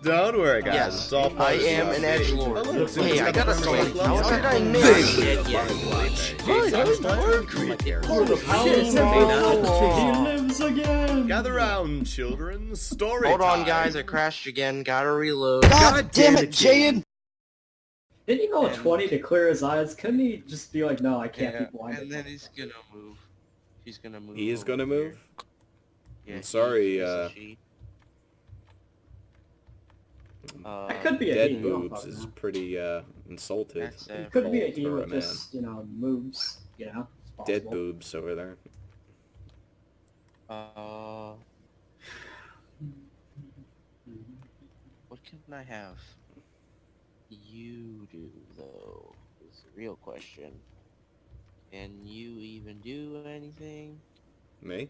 Don't worry, guys. Yes, It's all I am an edgelord. Oh, look, Hey, I gotta say, how did I miss? He lives again! Gather round, children. Story Hold on, time. guys, I crashed again. Gotta reload. God damn it, Jaden! Didn't he go at 20 to clear his eyes? Couldn't he just be like, no, I can't be blinded? And then he's gonna move. He's gonna move. He is over gonna move? here. Yeah, I'm sorry, he's a she. That could be a dead he. We don't boobs fucking is know. pretty, insulted. That's It could be a he for with man. just, you know, moves, you know? It's Dead possible. boobs over there. What can I have you do, though, is the real question. Can you even do anything Me?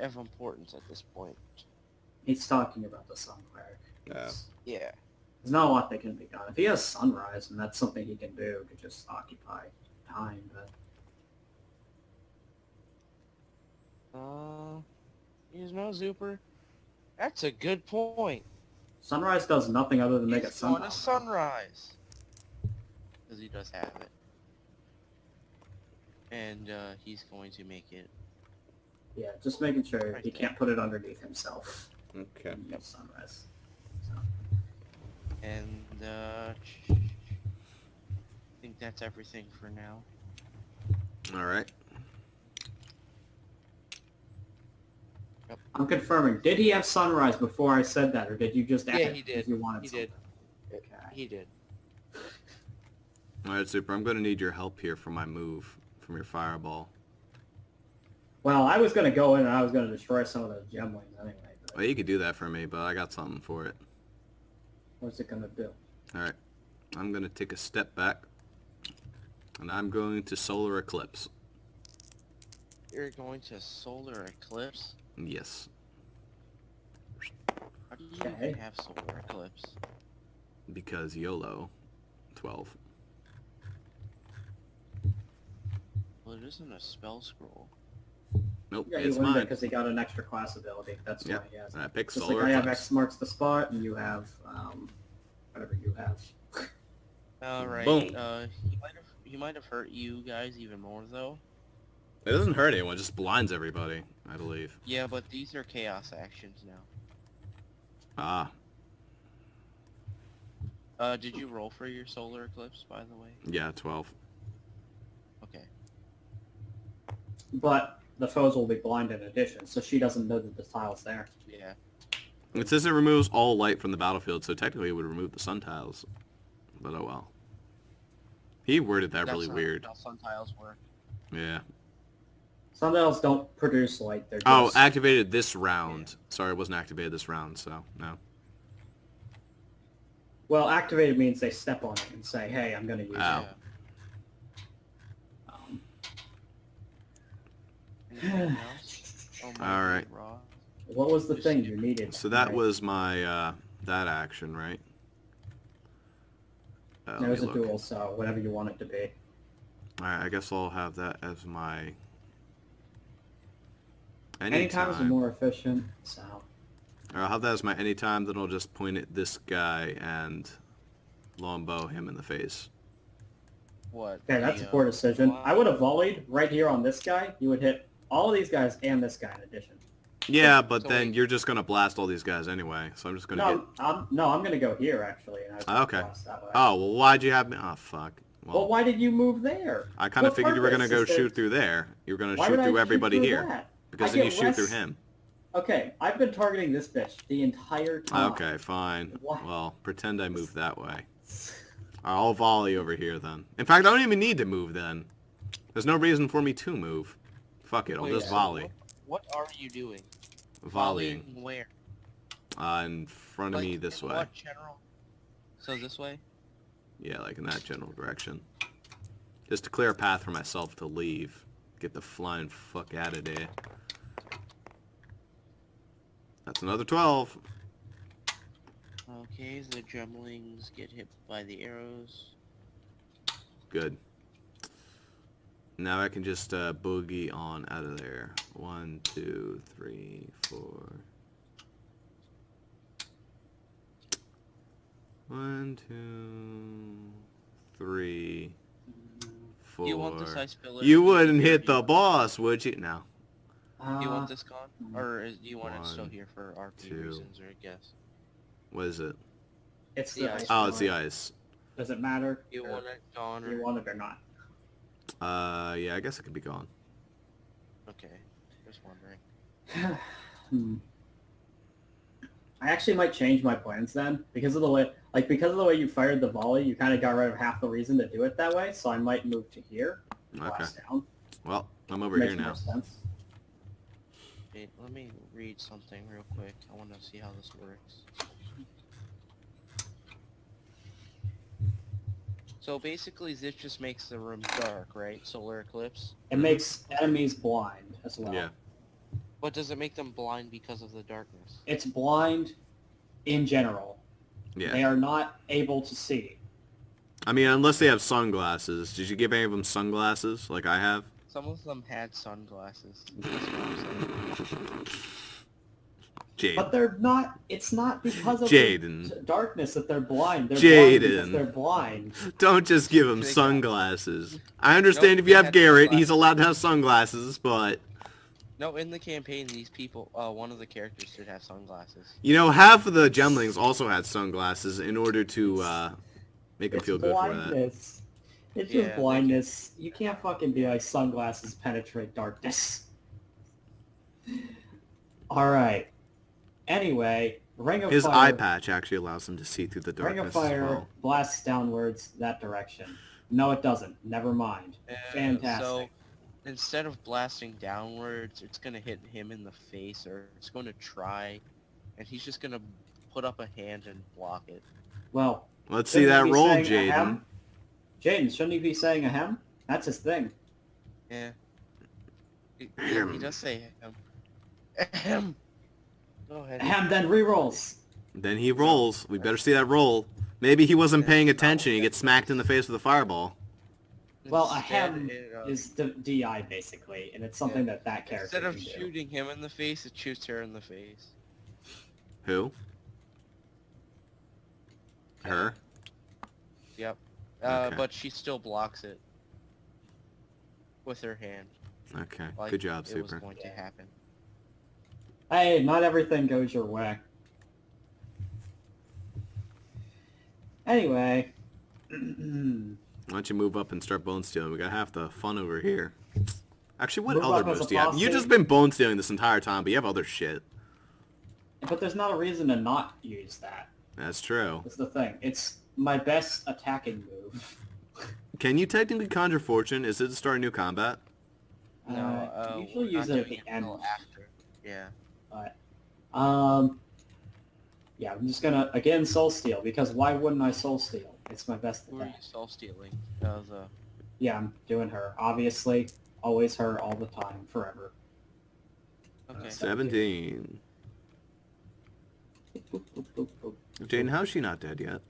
of importance at this point? He's talking about the sun cleric. No. Yeah. There's not a lot that can be done. If he has sunrise, and that's something he can do to just occupy time, but... You know, Zuper, that's a good point. Sunrise does nothing other than make a He's on sunrise. a sunrise. Because he does have it. And, he's going to make it. Yeah, just making sure Right he there. can't put it underneath himself. Okay. when he gets sunrise. So. And, I think that's everything for now. Alright. I'm confirming. Did he have sunrise before I said that, or did you just add Yeah, it he because did. you wanted He something? did. Okay. He did. Alright, Super, I'm gonna need your help here for my move, from your fireball. Well, I was going to go in and I was going to destroy some of those gemlings anyway. But Well, you could do that for me, but I got something for it. what's it going to do? Alright. I'm gonna take a step back, and I'm going to solar eclipse. You're going to solar eclipse? Yes. How do you Okay. even have solar eclipse? Because YOLO. 12. Well, it isn't a spell scroll. Nope, Yeah, he it's learned it mine. because he got an extra class ability. That's why Yep. he has And it. I picked Just solar like I have eclipse. X marks the spot, and you have, whatever you have. Alright, Boom. he might have hurt you guys even more, though. It doesn't hurt anyone, it just blinds everybody, I believe. Yeah, but these are chaos actions now. Ah, Did you roll for your solar eclipse, by the way? yeah, 12. Okay. But the foes will be blind in addition, so she doesn't know that the tile's there. Yeah. It says it removes all light from the battlefield, so technically it would remove the sun tiles. But oh well. He worded that really weird. That's how sun tiles work. Yeah. Sundials don't produce light, they're just... Oh, activated this round. Sorry, it wasn't activated this round, so no. Well, activated means they step on it and say, hey, I'm going to use Ow. it. Anything else? Oh, my Alright. raw. What was the thing you needed? So that Right. was my, that action, right? It let was me a look. duel, so whatever you want it to be. Alright, I guess I'll have that as my... Anytime is more efficient, so... Or I'll have that as my anytime, then I'll just point at this guy and longbow him in the face. What? Okay, that's a the, poor decision. wow. I would have volleyed right here on this guy. You would hit all of these guys and this guy in addition. Yeah, but So then wait. you're just gonna blast all these guys anyway, so I'm just gonna No, I'm going to go here, actually. And I was gonna Okay. cross that way. Oh, well, why'd you have me? Oh, fuck. Well, why did you move there? I kind of What figured you were gonna purpose go is there- shoot through there. You were gonna Why shoot would I through shoot everybody through here. that? Because I then you get shoot through less- him. Okay, I've been targeting this bitch the entire time. Okay, fine. What? Well, pretend I moved that way. I'll volley over here then. In fact, I don't even need to move then. There's no reason for me to move. Fuck it, I'll Wait, just so volley. What are you doing? Volleying. Where? In front of me this in way. What general? So this way? Yeah, like in that general direction. Just to clear a path for myself to leave. Get the flying fuck out of there. That's another 12. Okay, the gemlings get hit by the arrows. Good. Now I can just boogie on out of there. 1, 2, 3, 4. 1, 2, 3, 4. Do you want this ice pillar? You wouldn't hit the boss, would you? No. Do you want this gone? Or do you want it still 1, here for RP 2. reasons, or I guess? What is it? It's The the ice ice. Oh, it's the pillar. ice. Does it matter? You Or want it gone, do you or... want it or not? Yeah, I guess it could be gone. Okay, just wondering. I actually might change my plans then because of the way, you fired the volley. You kind of got rid of half the reason to do it that way. So I might move to here, blast down. Well, I'm over Makes here now. more sense. Wait, let me read something real quick. I want to see how this works. So basically, this just makes the room dark, right? Solar eclipse. It makes enemies blind as well. Yeah. But does it make them blind because of the darkness? It's blind in general. Yeah. They are not able to see. I mean, unless they have sunglasses. Did you give any of them sunglasses like I have? Some of them had sunglasses. That's what I'm saying. Jade. But they're not, it's not because of Jaden. the darkness that they're blind. They're blind Jaden. because they're blind. Don't just give him They got- sunglasses. I understand Nope, if you they have had Garret, sunglasses. he's allowed to have sunglasses, but... No, in the campaign, these people, one of the characters did have sunglasses. You know, half of the gemlings also had sunglasses in order to make them It's feel good for that. blindness. It's Yeah, just they blindness. You can't fucking be like sunglasses penetrate darkness. Alright. Anyway, Ring of His Fire. eye patch actually allows him to see through the Ring darkness of as Fire well. blasts downwards that direction. No, it doesn't. Never mind. Fantastic. So, instead of blasting downwards, it's gonna hit him in the face, or it's going to try, and he's just gonna put up a hand and block it. Well, Let's see shouldn't that he be roll, saying Jaden. ahem? Jaden, shouldn't he be saying ahem? That's his thing. Yeah. He does say ahem. Go ahead. Ahem, then re-rolls. Then he rolls. We better see that roll. Maybe he wasn't paying attention. He gets smacked in the face with a fireball. Well, Instead, ahem is DI basically, and it's something that character Instead of can do. shooting him in the face, it shoots her in the face. Who? Her? Yep. Okay. But she still blocks it with her hand. Okay. Like Good job, it was Zuper. going to happen. Hey, not everything goes your way. Anyway. Why don't you move up and start bone stealing? We got half the fun over here. Actually, what Move other up as moves a do you have? posse. You've just been bone stealing this entire time, but you have other shit. But there's not a reason to not use that. That's true. That's the thing. It's my best attacking move. Can you technically conjure fortune? Is it to start a new combat? No, usually we're use not it at doing the end. until after. Yeah. Yeah, I'm just gonna, again, soul steal, because why wouldn't I soul steal? It's my best Who are you attack. soul stealing? That was Yeah, I'm doing her. Obviously, always her, all the time, forever. okay. 17. Boop, boop, boop, boop. Jaden, how's she not dead yet?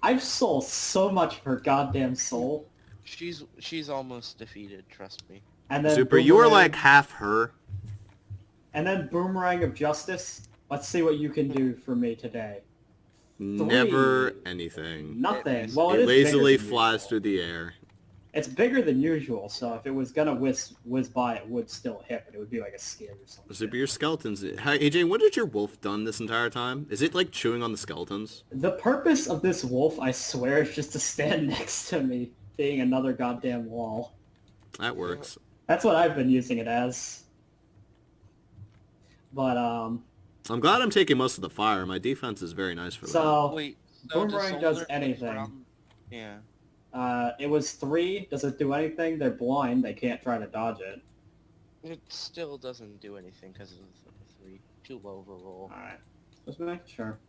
I've sold so much of her goddamn soul. She's almost defeated. Trust me. And then Zuper, you were Boomerang- like half her. And then Boomerang of Justice. Let's see what you can do for me today. Never anything. Nothing. It Well, It it is bigger lazily than flies usual. through the air. It's bigger than usual, so if it was gonna whiz by, it would still hit, but it would be like a skid or something. Zuper, your skeletons. Hey, AJ, what did your wolf done this entire time? Is it like chewing on the skeletons? The purpose of this wolf, I swear, is just to stand next to me, being another goddamn wall. That works. That's what I've been using it as. But, I'm glad I'm taking most of the fire. My defense is very nice for that. so, Wait. So Boomerang does solar anything. from- Yeah. it was 3. Does it do anything? They're blind. They can't try to dodge it. It still doesn't do anything because of the 3. Too low of a roll. Alright. Just making sure.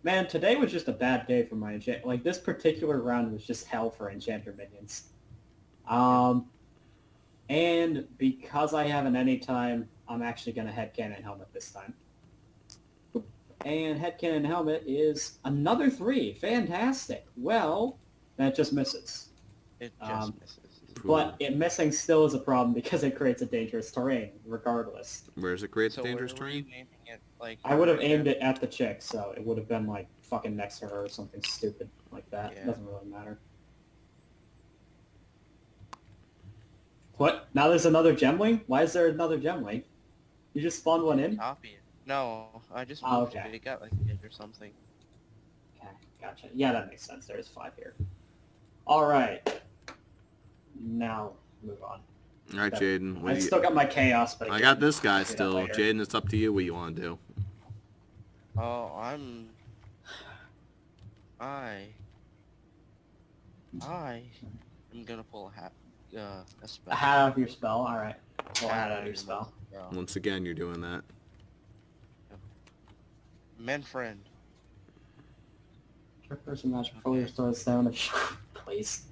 Man, today was just a bad day for my enchant. Like, this particular round was just hell for enchanter minions. And because I have an anytime, I'm actually going to headcanon helmet this time. And headcanon helmet is another 3. Fantastic. Well, that just misses. It just misses. But it missing still is a problem because it creates a dangerous terrain, regardless. Where's it create So dangerous where were you terrain? aiming at Like I would have aimed it at the chick, so it would have been like fucking next to her or something stupid like that. Yeah. It doesn't really matter. What? Now there's another gemling? Why is there another gemling? You just spawned one in? Copy it. No, I just Oh, moved okay. it. It got like hit or something. Okay, gotcha. Yeah, that makes sense. There's 5 here. Alright. Now, move on. Alright, Jaden. what I do you- still got my chaos, but I again, got this guy do that still. later. Jaden, it's up to you what you want to do. Oh, I am gonna pull a spell. A hat of your spell, alright. Pull a hat out of your spell. Once again, you're doing that. Men friend. Your person match fully restores stamina. Please.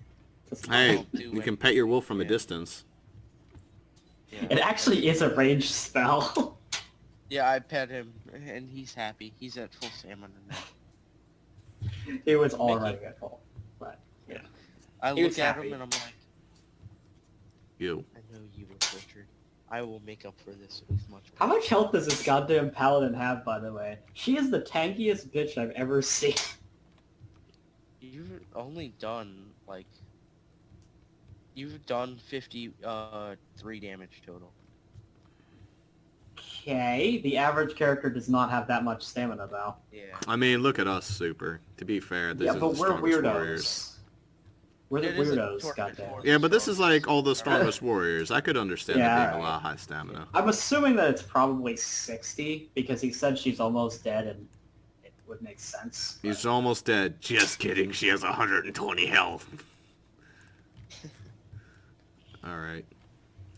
Hey, Don't do you it. can pet your wolf from a Yeah. distance. Yeah. It actually is a ranged spell. Yeah, I pet him, and he's happy. He's at full stamina now. It was already at full. But, yeah. I He was look at happy. him and I'm like, You. I know you were tortured. I will make up for this with much How more. much health does this goddamn paladin have, by the way? She is the tankiest bitch I've ever seen. You've only done, like... You've done 53 damage total. Okay, the average character does not have that much stamina, though. Yeah. I mean, look at us, Super. To be fair, this Yeah, is but the we're strongest weirdos. warriors. We're the It is a weirdos, tournament goddamn. for Yeah, but this strong- is like all the strongest warriors. I could understand Yeah, there being a alright. lot of high stamina. I'm assuming that it's probably 60, because he said she's almost dead, and it would make sense. but- He's almost dead. Just kidding. She has 120 health. Alright.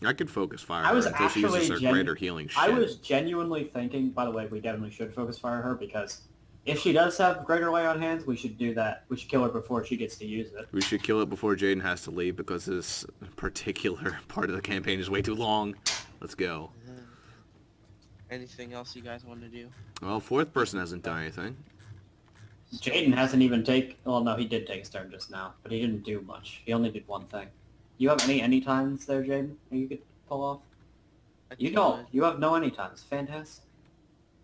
I could focus fire I her was until she uses her actually greater healing shit. I was genuinely thinking, by the way, we definitely should focus fire her, because if she does have greater lay on hands, we should do that. We should kill her before she gets to use it. We should kill it before Jaden has to leave because this particular part of the campaign is way too long. Let's go. Anything else you guys want to do? Well, fourth person hasn't done anything. Jaden hasn't even well, no, he did take his turn just now, but he didn't do much. He only did one thing. You have any times there, Jaden, that you could pull off? I You could. don't. You have no any times. Fantastic.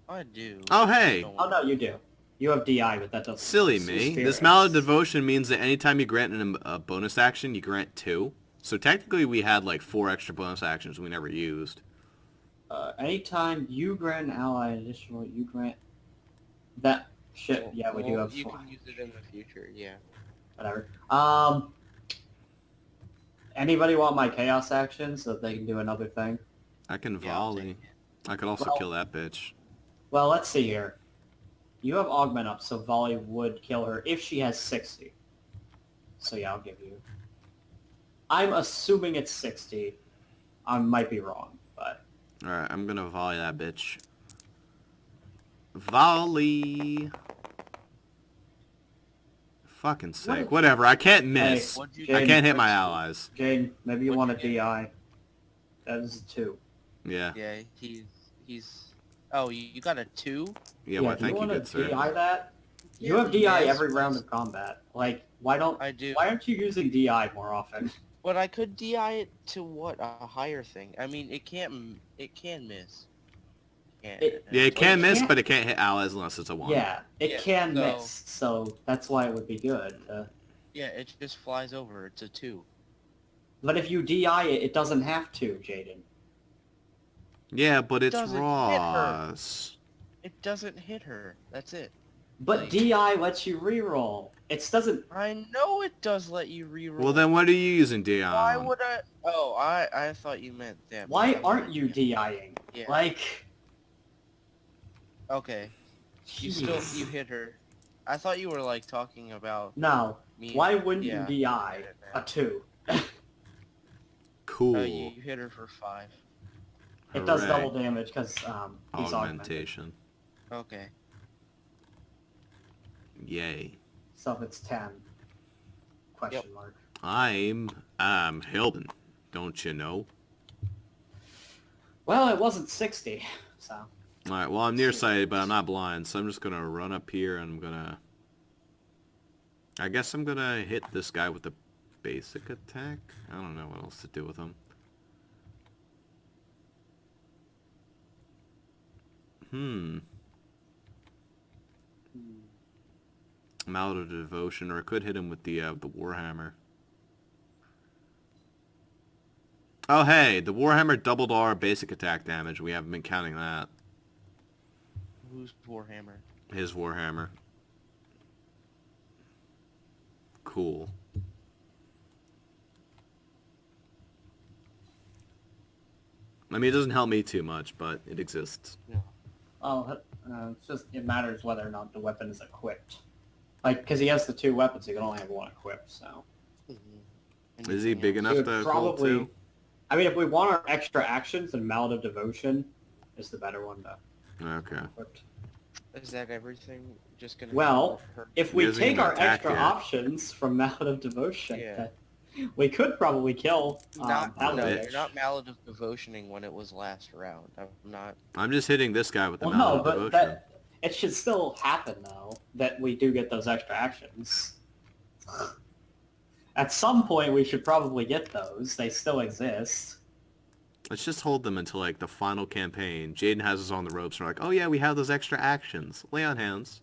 I do. Oh, hey. Don't Oh, no, you do. You have DI, but that doesn't... Silly it's me. spirit. This Mallet of Devotion means that anytime you grant a bonus action, you grant 2. So technically we had like 4 extra bonus actions we never used. Anytime you grant an ally additional, you grant... That shit, yeah, we do Well, have You 4. can use it in the future, yeah. Whatever. Anybody want my chaos action so that they can do another thing? I can Yeah, I'll volley. I could also Well- kill that bitch. Well, let's see here. You have augment up, so volley would kill her if she has 60. So yeah, I'll give you. I'm assuming it's 60. I might be wrong, but... Alright, I'm gonna volley that bitch. Volley! Fucking sake. Whatever, I can't miss. What'd you I Jaden, can't hit my what'd you- allies. Jane, maybe you What'd want a you get? DI. That is a 2. Yeah. Yeah, he's... Oh, you got a 2? Yeah, well, do you thank you, want good to sir. DI that? You Yeah, have DI yes, every round please. of combat. Like, why I do. aren't you using DI more often? But I could DI it to what? A higher thing. I mean, it can miss. It- Yeah, it Well, can it miss, can't- but it can't hit allies unless it's a 1. Yeah, it Yeah, can so- miss, so that's why it would be good. Yeah, it just flies over. It's a 2. But if you DI it, it doesn't have to, Jaden. Yeah, but it's Doesn't hit her. Ross. It doesn't hit her. That's it. But Like- DI lets you reroll. It doesn't... I know it does let you reroll. Well, then what are you using Dion? Why would I? Oh, I thought you meant that. Why aren't you DIing? Yeah. Like... Okay. You jeez. you hit her. I thought you were like talking about No. me. Why wouldn't Yeah. you DI a 2? Cool. Oh, you hit her for 5. It does Hooray. double damage because he's augmented. Augmentation. Okay. Yay. So if it's 10. Question mark. I'm Hilden, don't you know? Well, it wasn't 60, so... Alright, well I'm nearsighted, but I'm not blind, so I'm just gonna run up here and I'm gonna... I guess I'm gonna hit this guy with the basic attack? I don't know what else to do with him. Mallet of Devotion, or I could hit him with the Warhammer. Oh hey, the Warhammer doubled our basic attack damage. We haven't been counting that. Who's Warhammer? His Warhammer. Cool. I mean, it doesn't help me too much, but it exists. Yeah. Oh, it's just, it matters whether or not the weapon is equipped. Like, because he has the 2 weapons, he can only have 1 equipped, so. Is he big enough So to probably, hold 2? I mean, if we want our extra actions, then Mallet of Devotion is the better one to Okay. equip. Is that everything? Just gonna Well, her? if we He doesn't take even our attack extra yet. options from Mallet of Devotion, Yeah. we could probably kill Not, no, Paladin. bitch. you're not Mallet of Devotioning when it was last round. I'm not. I'm just hitting this guy with the Well, Mallet no, of but Devotion. that it should still happen though that we do get those extra actions. At some point, we should probably get those. They still exist. Let's just hold them until, like, the final campaign. Jaden has us on the ropes, and we're like, oh yeah, we have those extra actions. Lay on hands.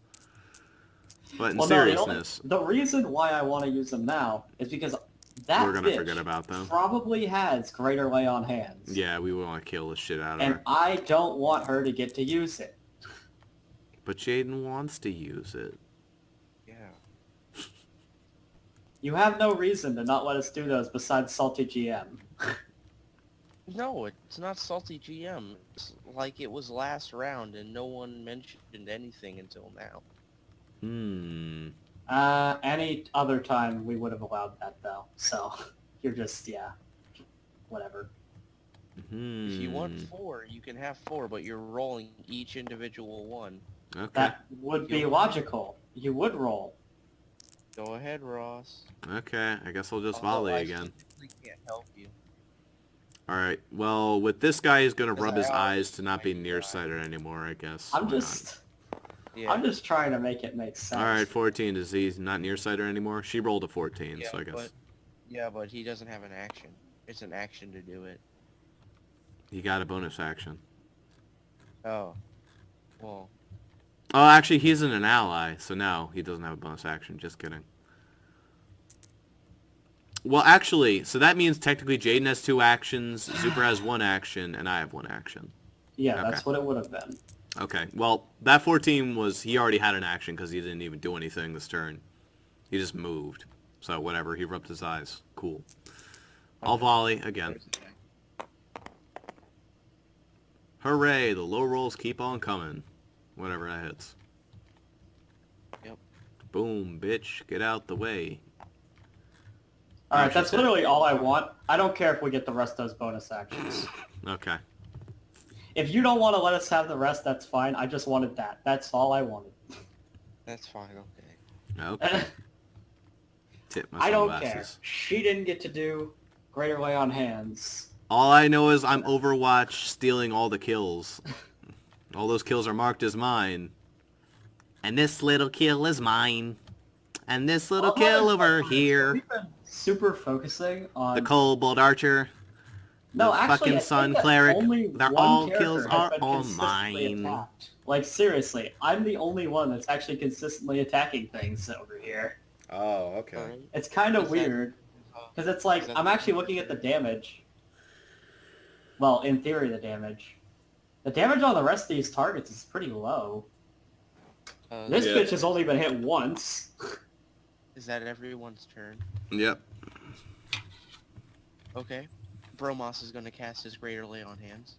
But in Well, seriousness, the reason why I want to use them now is because that we're gonna bitch forget about them. probably has greater lay on hands. Yeah, we want to kill the shit out of And her. I don't want her to get to use it. But Jaden wants to use it. Yeah. You have no reason to not let us do those besides Salty GM. No, it's not Salty GM. It's like it was last round and no one mentioned anything until now. Any other time we would have allowed that though. So you're just, yeah, whatever. If you want 4, you can have 4, but you're rolling each individual one. Okay. That would be logical. You would roll. Go ahead, Ross. Okay, I guess I'll just Although volley I again. really can't help you. Alright, well, with this guy, he's gonna Because rub I his always eyes to not be find nearsighted anymore, I guess. I'm Why just, Yeah. I'm just trying to make it make sense. not? Alright, 14. Is he not nearsighted anymore? She rolled a 14, Yeah, so I guess but he doesn't have an action. It's an action to do it. he got a bonus action. Oh. Well, Oh, actually, he's an ally, so no, he doesn't have a bonus action. Just kidding. Well, actually, so that means technically Jaden has 2 actions, Zuper has 1 action, and I have 1 action. Yeah, Okay. that's what it would have been. Okay, well, that 14 was, he already had an action because he didn't even do anything this turn. He just moved. So, whatever, he rubbed his eyes. Cool. I'll volley again. Hooray, the low rolls keep on coming. Whatever that hits. Yep. Boom, bitch, get out the way. Alright, that's literally all I want. I don't care if we get the rest of those bonus actions. Okay. If you don't want to let us have the rest, that's fine. I just wanted that. That's all I wanted. that's fine, okay. Okay. Tip my I don't sunglasses. care. She didn't get to do greater lay on hands. All I know is I'm Overwatch stealing all the kills. All those kills are marked as mine. And this little kill is mine. And this little kill over here. We've been super focusing on The Kobold Archer. no, the actually, fucking I think Sun that Cleric. only They're one all character kills has are been all consistently mine. attacked. Like seriously, I'm the only one that's actually consistently attacking things over here. Oh, okay. Alright. It's kind of Is that- weird because it's like is that I'm the- actually looking at the damage. Well, in theory, the damage. The damage on the rest of these targets is pretty low. This Yeah. bitch has only been hit once. Is that everyone's turn? Yep. Okay. Bromos is going to cast his Greater Lay on Hands.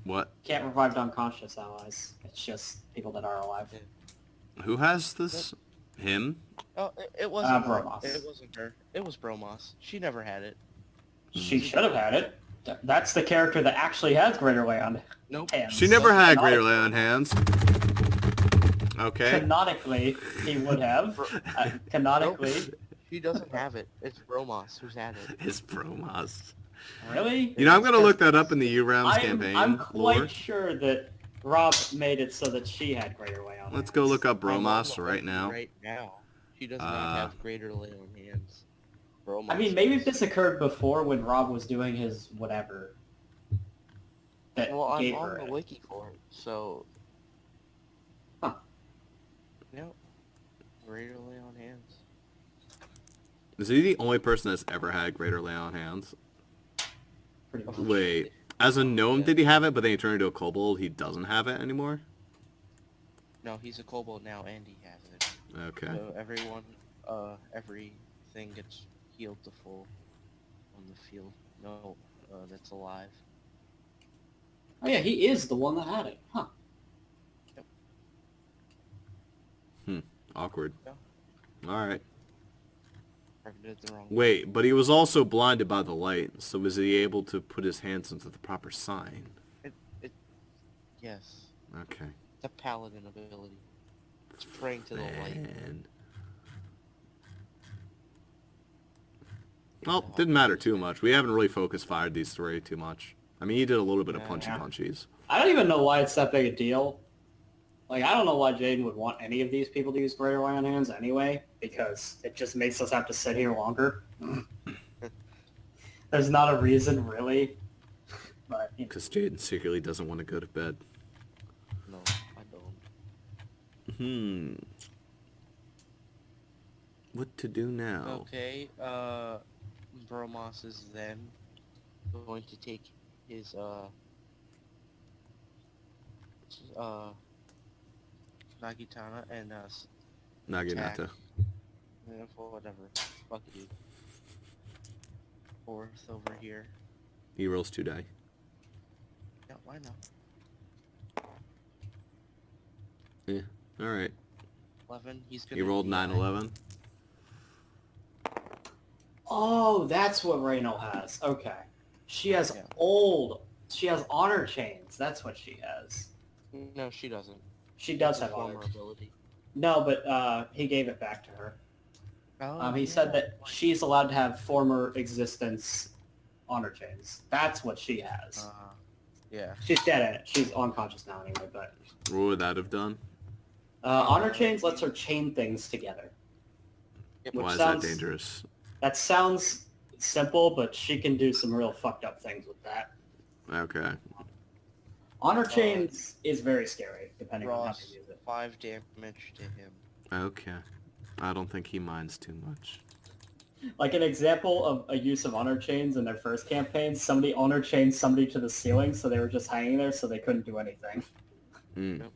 What? Can't revive unconscious allies. It's just people that are alive. Who has this? Him? Oh, it wasn't her. Bromos. It wasn't her. It was Bromos. She never had it. She should have had it. That's the character that actually has greater lay on Nope. hands. She never had Canonically- Greater Lay on Hands. Okay. Canonically, he would have. Canonically. Nope. She doesn't have it. It's Bromos who's had it. His Bromos. Really? You know, I'm gonna look that up in the Urealms campaign I'm quite lore. sure that Rob made it so that she had greater lay on Let's hands. go look up I'm on Bromos the right wiki now. Right now. She does not have Greater Lay on Hands. Bromos I mean, maybe does. if this occurred before when Rob was doing his whatever. That Well, I'm gave on her the it. wiki for it, so... Nope. Greater lay on hands. Is he the only person that's ever had greater lay on hands? Pretty much. Wait, as a gnome Yeah. did he have it, but then he turned into a kobold, he doesn't have it anymore? No, he's a kobold now, and he has it. Okay. So everything gets healed to full on the field. No, that's alive. Oh yeah, he is the one that had it. Huh. Awkward. Yeah. Alright. Targeted the wrong. Wait, but he was also blinded by the light, so was he able to put his hands into the proper sign? Yes. Okay. It's a paladin ability. It's praying to the light. Man. Well, didn't matter too much. We haven't really focus fired these three too much. I mean, he did a little bit of punchy Yeah. punchies. I don't even know why it's that big a deal. Like, I don't know why Jaden would want any of these people to use greater lay on hands anyway, because it just makes us have to sit here longer. There's not a reason, really. But, you know. Because Jaden secretly doesn't want to go to bed. No, I don't. What to do now? Okay, Bromos is then going to take his, Nagitana and, Naginata. whatever. Fuck you. Fourth over here. He rolls 2 die. Yeah, why not? Yeah, alright. 11, he's gonna... He rolled 9/11. Oh, that's what Reno has. Okay. She has Yeah. She has honor chains. That's what she has. No, she doesn't. She does It's a have honor. former ability. No, but he gave it back to her. Oh, He said that she's allowed to have former existence honor chains. That's what she has. Yeah. She's dead at it. She's unconscious now anyway, but... What would that have done? honor chains lets her chain things together. Yep. Which Why is sounds- that dangerous? That sounds simple, but she can do some real fucked up things with that. Okay. Honor chains is very scary, depending on how Ross, to use it. 5 damage to him. Okay. I don't think he minds too much. Like an example of a use of honor chains in their first campaign, somebody honor chained somebody to the ceiling, so they were just hanging there, so they couldn't do anything. Mm.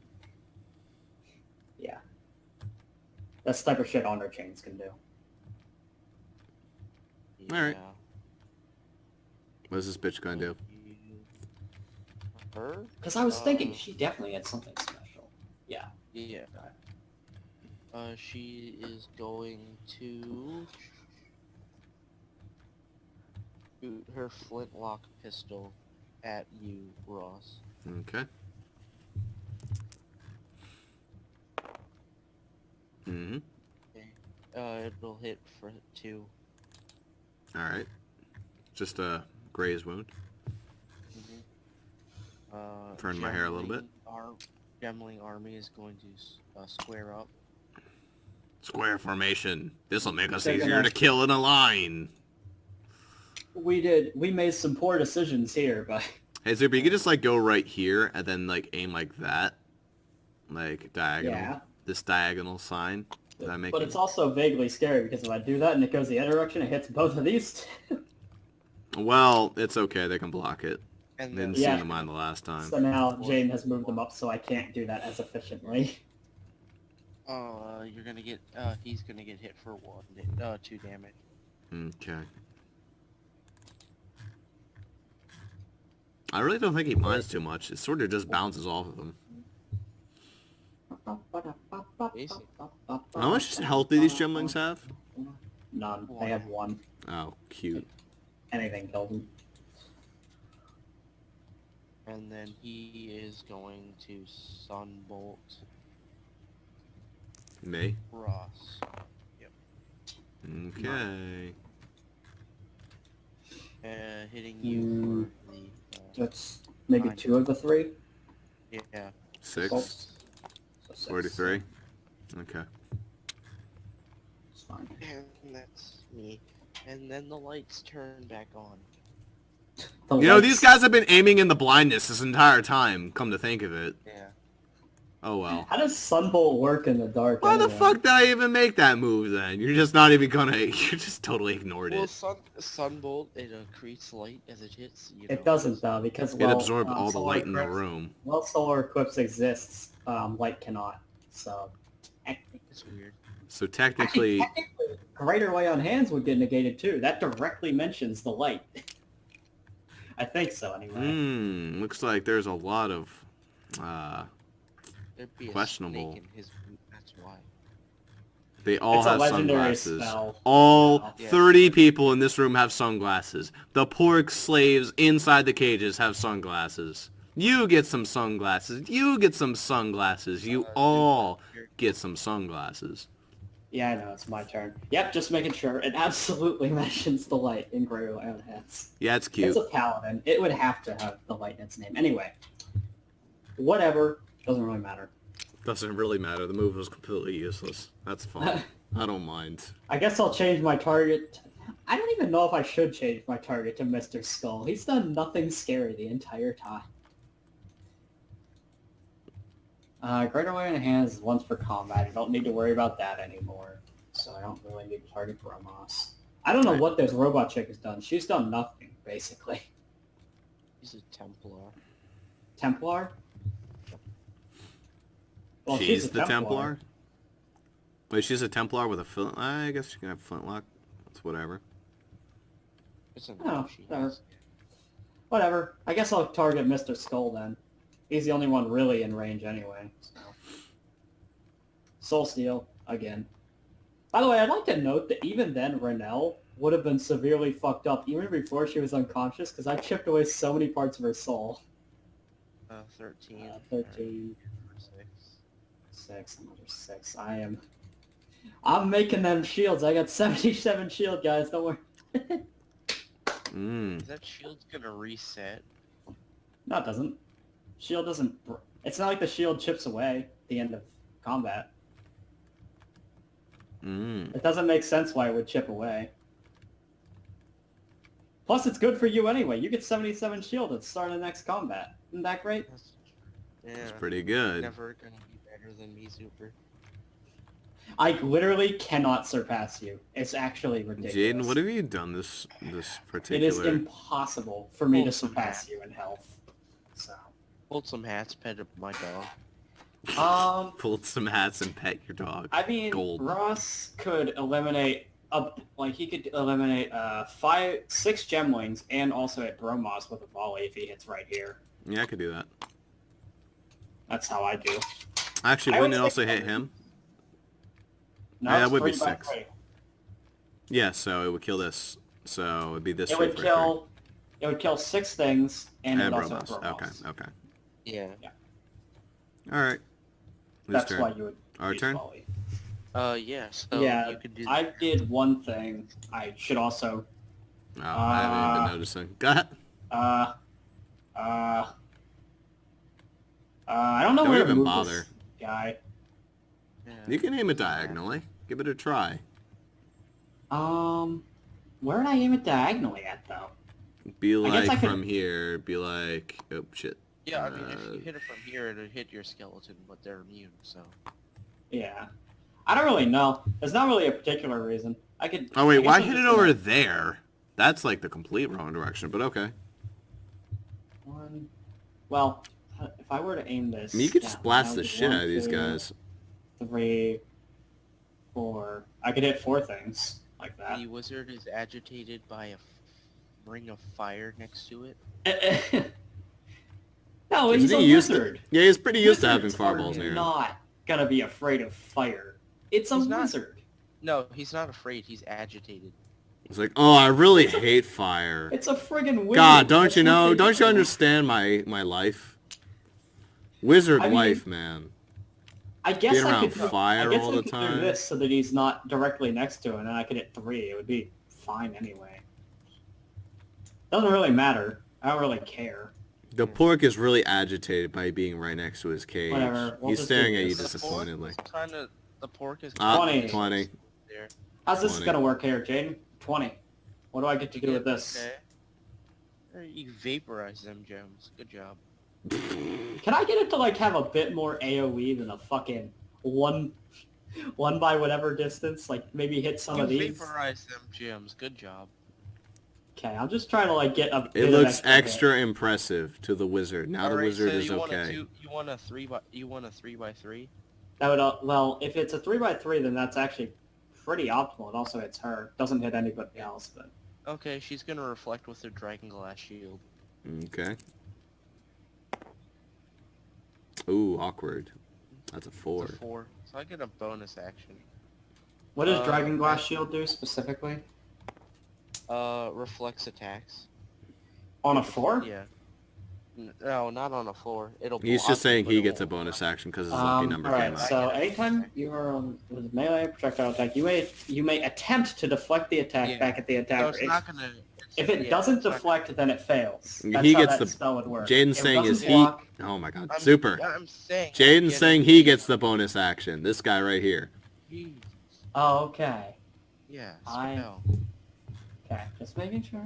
Yeah. That's the type of shit honor chains can do. Alright. What's this bitch gonna do? Her? Because I was thinking she definitely had something special. Yeah. Yeah. She is going to shoot her flintlock pistol at you, Ross. Okay. Mm-hmm. It'll hit for 2. Alright. Just a graze wound. Turn my hair a little bit. Our Gemling army is going to square up. Square formation. This'll make us Taking easier a- to kill in a line. We made some poor decisions here, but... Hey, Zuper, you could just, like, go right here and then, like, aim like that. Like, diagonal. Yeah. This diagonal sign. Did I make But it? it's also vaguely scary, because if I do that and it goes the other direction, it hits both of these two. Well, it's okay. They can block it. And Didn't then seem Yeah. to mind the last time. So now Jaden has moved them up, so I can't do that as efficiently. you're gonna get, he's gonna get hit for 2 damage. Okay. I really don't think he minds too much. It sort of just bounces off of him. Basic. How much health do these gemlings have? None. They have 1. Oh, cute. Anything killed them. And then he is going to Sunbolt Me? Ross. Okay. Hitting you for the, That's maybe 2 of the 3. yeah. 6? So 6. 43? Okay. It's fine. And that's me. And then the lights turn back on. The You know, lights- these guys have been aiming in the blindness this entire time, come to think of it. Yeah. Oh well. How does Sunbolt work in the dark? Why the anyway? fuck did I even make that move then? You're just not even gonna... You just totally ignored Well, it. sunbolt it creates light as it hits. You know, It doesn't though, because It absorbed all the light in the Eclipse- room. Well, solar eclipse exists. Light cannot. So, It's weird. So actually, technically... greater lay on hands would get negated too. That directly mentions the light. I think so, anyway. Looks like there's a lot of... There'd be Questionable. a snake in his boot, that's why. They all It's a have legendary sunglasses. spell. All Yeah. 30 people in this room have sunglasses. The pork slaves inside the cages have sunglasses. You get some sunglasses. You get some sunglasses. You all get some sunglasses. Yeah, I know, it's my turn. Yep, just making sure. It absolutely mentions the light in greater lay on hands. Yeah, it's cute. It's a paladin. It would have to have the light in its name. Anyway. Whatever. Doesn't really matter. Doesn't really matter. The move was completely useless. That's fine. I don't mind. I guess I'll change my target. I don't even know if I should change my target to Mr. Skull. He's done nothing scary the entire time. Greater Lay on Hands is once per combat. I don't need to worry about that anymore. So I don't really need to target Bromos. I don't know what this robot chick has done. She's done nothing, basically. He's a Templar. Templar? Well, she's the Templar? Wait, she's a Templar with a flint... I guess she can have flintlock. That's whatever. It's a Oh, she whatever. has. Whatever. I guess I'll target Mr. Skull then. He's the only one really in range anyway. So. Soul Steal, again. By the way, I'd like to note that even then, Renelle would have been severely fucked up even before she was unconscious because I chipped away so many parts of her soul. 13. 13. 6. 6, another 6. I'm making them shields. I got 77 shield, guys. Don't worry. Is that shield gonna reset? No, it doesn't. Shield doesn't... It's not like the shield chips away at the end of combat. It doesn't make sense why it would chip away. Plus, it's good for you anyway. You get 77 shield at the start of the next combat. Isn't that great? Yeah. It's pretty good. Never gonna be better than me, Zuper. I literally cannot surpass you. It's actually ridiculous. Jaden, what have you done this particular... It is impossible for me to Wholesome surpass hat. you in health. So... Hold some hats, pet up my dog. Pulled some hats and pet your dog. I mean, Gold. Ross could eliminate he could eliminate 6 gemlings and also hit Bromos with a volley if he hits right here. Yeah, I could do that. That's how I do. Actually, I wouldn't it would also say- hit him? No, Yeah, that it's would be 3 by 6. 3. Yeah, so it would kill this. So it would be this. It would kill. It would kill 6 things and it And would also hit Bromos. Bromos. Okay. Yeah. All right. Whose That's turn? why you would. Our use turn? volley. Yeah, so Yeah, you could do I did one thing. I should also. Oh, I haven't even been noticing. Go ahead. I don't know Don't where to even move bother. this guy. Yeah. You can aim it diagonally. Give it a try. Where would I aim it diagonally at though? Be guess I like could- from here. Be like, oh shit. Yeah, I mean, if you hit it from here, it'll hit your skeleton, but they're immune, so... Yeah. I don't really know. There's not really a particular reason. I could... Oh wait, I guess why I'm hit just it over gonna- there? That's like the complete wrong direction, but okay. Well, if I were to aim this... I mean, you could just down, blast that the would be shit out of 1, these 2, guys. 3, 4... I could hit 4 things like that. The wizard is agitated by a ring of fire next to it. No, Isn't he's a he used to- wizard. Yeah, he's pretty used to having Wizards fireballs are here. not gonna be afraid of fire. It's a He's not. wizard. No, he's not afraid, he's agitated. It's like, oh, I really hate fire. It's a friggin' wizard. God, don't That's you know? nothing Don't you different. understand my life? Wizard I mean, life, man. I guess Being I around could fire I guess all I the could time. do this so that he's not directly next to it, and then I could hit 3. It would be fine anyway. Doesn't really matter. I don't really care. The pork is really agitated by being right next to his cage. Whatever, we'll He's just staring do at you this. disappointedly. The pork is... Ah, 20. 20. There. How's this 20. gonna work here, Jaden? 20. What do I get to do with this? Okay. You vaporize them gems. Good job. Can I get it to like have a bit more AoE than a fucking one by whatever distance? Like maybe hit some of You these. vaporize them gems. Good job. Okay, I'm just trying to like get a bit It of looks extra hit. extra impressive to the wizard. Now the Alright, wizard so is you want a okay. you want a 3x3? That would well, if it's a 3x3, then that's actually pretty optimal. It also hits her. Doesn't hit anybody else, but Okay, she's gonna reflect with her dragon glass shield. Okay. Ooh, awkward. That's a 4. It's a 4. So I get a bonus action. what does Dragon Glass Shield do specifically? Reflects attacks. On a 4? Yeah. No, not on a 4. It'll He's block, just saying but he it gets a won't bonus block. action because his lucky number came Alright, out. so anytime you are on with a melee projectile attack, you may attempt to deflect the attack Yeah. back at the No, attacker. it's not gonna... If it doesn't deflect, then it fails. He That's how gets that the- spell would work. Jaden's If it saying is doesn't he... block- Oh my god. I'm, Super. I'm saying... Jaden's saying he gets the bonus action. This guy right here. Oh, okay. Yeah, I- spell. Okay, just making sure.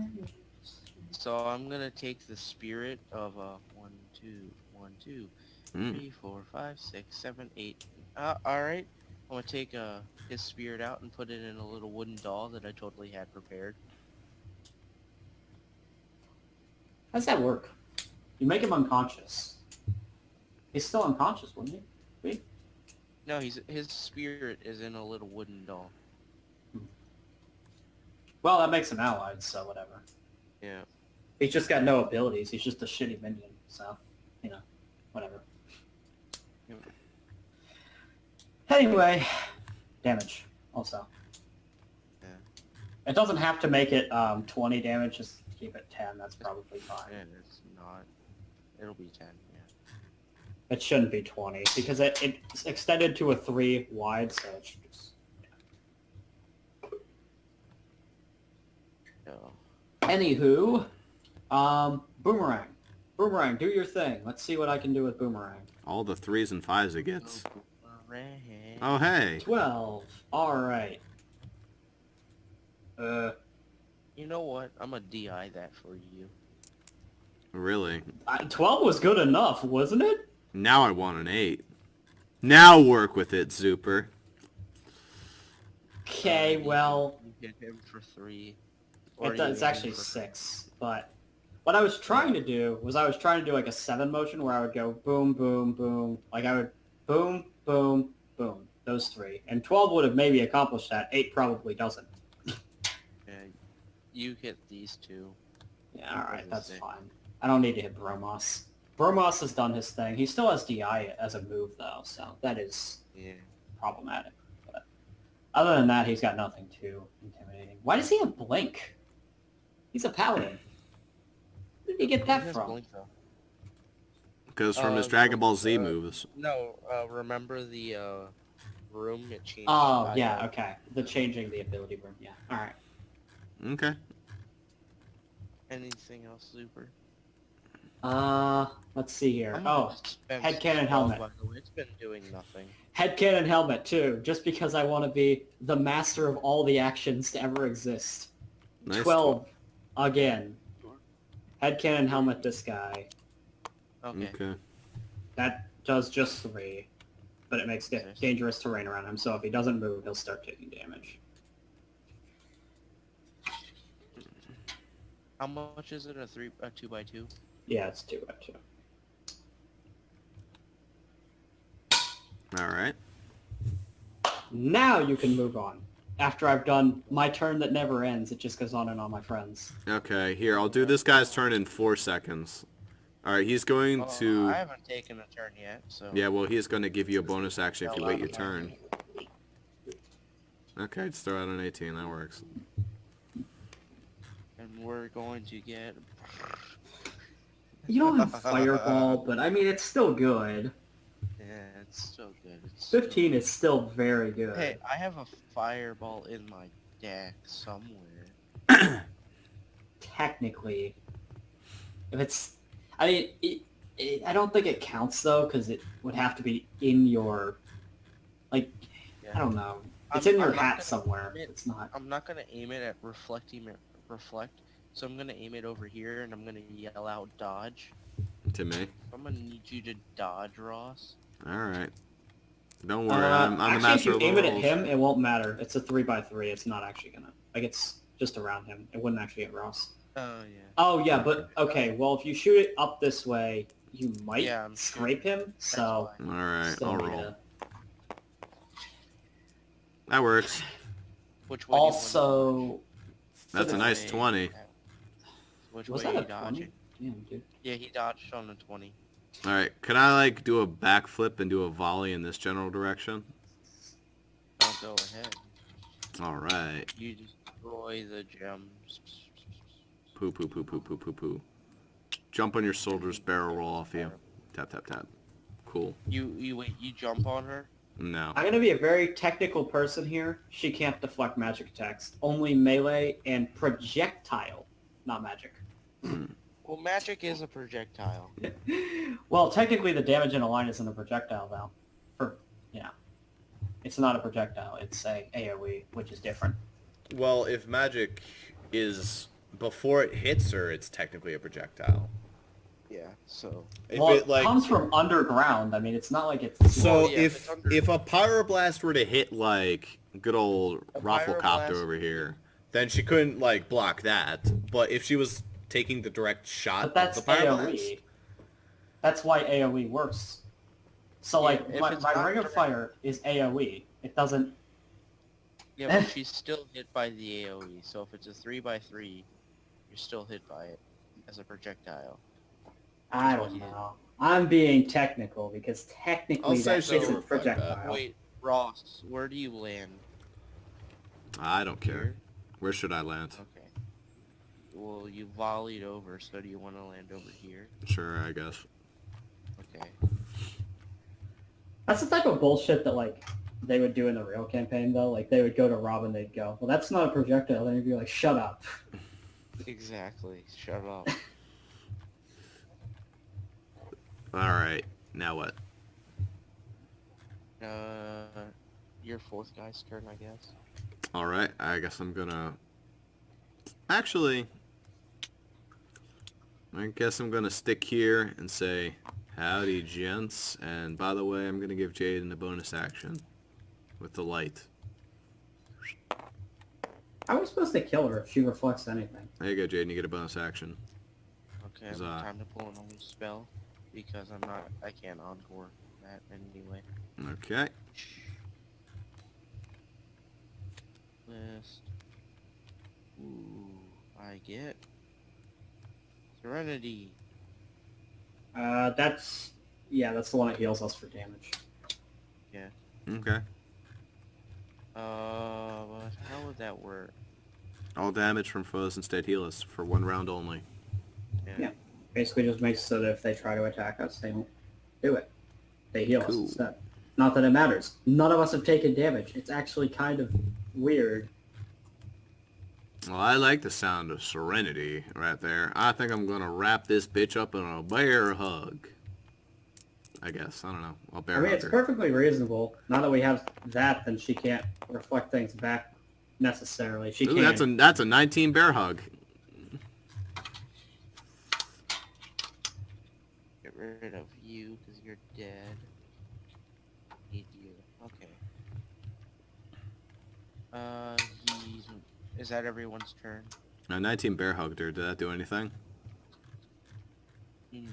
So I'm gonna take the spirit of 1, 2, Mm. 3, 4, 5, 6, 7, 8. Alright. I'm gonna take his spirit out and put it in a little wooden doll that I totally had prepared. How does that work? You make him unconscious. He's still unconscious, wouldn't he? Wait. No, his spirit is in a little wooden doll. Well, that makes him allied, so whatever. Yeah. He's just got no abilities. He's just a shitty minion, so, you know, whatever. Yeah. Anyway, damage, also. Yeah. It doesn't have to make it 20 damage, just keep it 10, that's probably fine. And it's not. It'll be 10, yeah. It shouldn't be 20, because it's extended to a 3 wide, so it should just... So, Anywho, Boomerang. Boomerang, do your thing. Let's see what I can do with Boomerang. All the 3s and 5s it gets. boomerang. Oh, hey. 12. Alright. You know what? I'm gonna DI that for you. Really? 12 was good enough, wasn't it? Now I want an 8. Now work with it, Zuper. Okay, well, You get him for 3. it's actually 6, but what I was trying to do was like a 7 motion where I would go boom, boom, boom. Like I would boom, boom, boom. Those 3. And 12 would have maybe accomplished that. 8 probably doesn't. Yeah, you hit these 2. Yeah, alright, that's Sick. fine. I don't need to hit Bromos. Bromos has done his thing. He still has DI as a move, though, so that is Yeah. problematic. But other than that, he's got nothing too intimidating. Why does he have Blink? He's a paladin. Where did he get that He has from? blink, though. Because from his Dragon Ball Z moves. No, remember the room it changed? Oh, yeah, okay. The changing the ability room, yeah. Alright. Okay. Anything else, Zuper? Let's see here. Oh, headcanon headcanon helmet. By the way, it's been doing nothing. headcanon helmet, too, just because I want to be the master of all the actions to ever exist. Nice. 12, again. Headcanon helmet this guy. Okay. Okay. That does just 3, but it makes dangerous terrain around him, so if he doesn't move, he'll start taking damage. How much is it? A 2x2? Yeah, it's 2 up 2. Alright. Now you can move on. After I've done my turn that never ends, it just goes on and on, my friends. Okay, here, I'll do this guy's turn in 4 secondes. Alright, he's going to... I haven't taken a turn yet, so... Yeah, well, he's going to give you a bonus action if you wait your turn. Okay, just throw out an 18, that works. And we're going to get... You don't have Fireball, but I mean, it's still good. Yeah, it's still good. It's 15 is still very good. Hey, I have a fireball in my deck somewhere. Technically. If it's... I mean, I don't think it counts, though, because it would have to be in your... Like, Yeah. I don't know. It's I'm in your not hat gonna somewhere. aim it- It's not... I'm not gonna aim it at reflect, so I'm gonna aim it over here, and I'm gonna yell out dodge. To me. I'm gonna need you to dodge, Ross. Alright. Don't worry, I'm the actually, master if of you the aim it at rules. him, it won't matter. It's a 3x3. It's not actually gonna... Like, it's just around him. It wouldn't actually hit Ross. Oh, yeah. Oh, yeah, but... Okay, well, if you shoot it up this way, you might Yeah, I'm scrape him, so... why. Alright, still I'll need roll. to- That works. Which way do you wanna Also... That's a dodge? nice 20. Which Was way that are a you 20? dodging? Damn, dude. Yeah, he dodged on the 20. Alright, can I, like, do a backflip and do a volley in this general direction? Don't go ahead. Alright. You destroy the gems. Poo poo poo poo poo poo poo. Jump on your soldiers, barrel roll off you. Tap tap tap. Cool. You jump on her? No. I'm gonna be a very technical person here. She can't deflect magic attacks. Only melee and projectile, not magic. Well, magic is a projectile. Well, technically the damage in a line isn't a projectile, though. It's not a projectile. It's a AoE, which is different. Well, if magic is before it hits her, it's technically a projectile. Yeah, so... If Well, it like comes from underground. I mean, it's not like it's... so Well, yeah, if it's a pyroblast were to hit like good old A Rafflecopter pyroblast- over here, then she couldn't like block that. But if she was taking the direct shot But that's of the pyroblast, AoE. That's why AoE works. So, Yeah, like, if my it's not ring of direct- fire is AoE. It doesn't... Yeah, but she's still hit by the AoE, so if it's a 3x3, you're still hit by it as a projectile. I don't know. I'm being technical, because technically I'll say that she can isn't reflect that. projectile. Wait, Ross, where do you land? I don't care. Here? Where should I land? Okay. Well, you volleyed over, so do you want to land over here? Sure, I guess. Okay. That's the type of bullshit that, like, they would do in the real campaign, though. Like, they would go to Rob and they'd go, well, that's not a projectile. Then he'd be like, shut up. Exactly. Shut up. Alright, now what? Your fourth guy's turn, I guess. Alright, I guess I'm gonna... Actually, I guess I'm gonna stick here and say, howdy gents, and by the way, I'm gonna give Jaden a bonus action with the light. How are we supposed to kill her if she reflects anything? There you go, Jaden, you get a bonus action. Okay, Huzzah. time to pull an old spell, because I can't encore that anyway. Okay. List. Ooh, I get Serenity. That's the one that heals us for damage. Okay. But how would that work? All damage from foes instead heal us for 1 round only. Yeah. Basically just makes so that if they try to attack us, they won't do it. They heal us Cool. instead. Not that it matters. None of us have taken damage. It's actually kind of weird. Well, I like the sound of Serenity right there. I think I'm gonna wrap this bitch up in a bear hug. I guess. I don't know. I'll bear I mean, hug it's her. perfectly reasonable. Now that we have that, then she can't reflect things back necessarily. She Ooh, can. that's a 19 bear hug. Get rid of you, because you're dead. Need you. Okay. Is that everyone's turn? 19 bear hugged her. Did that do anything?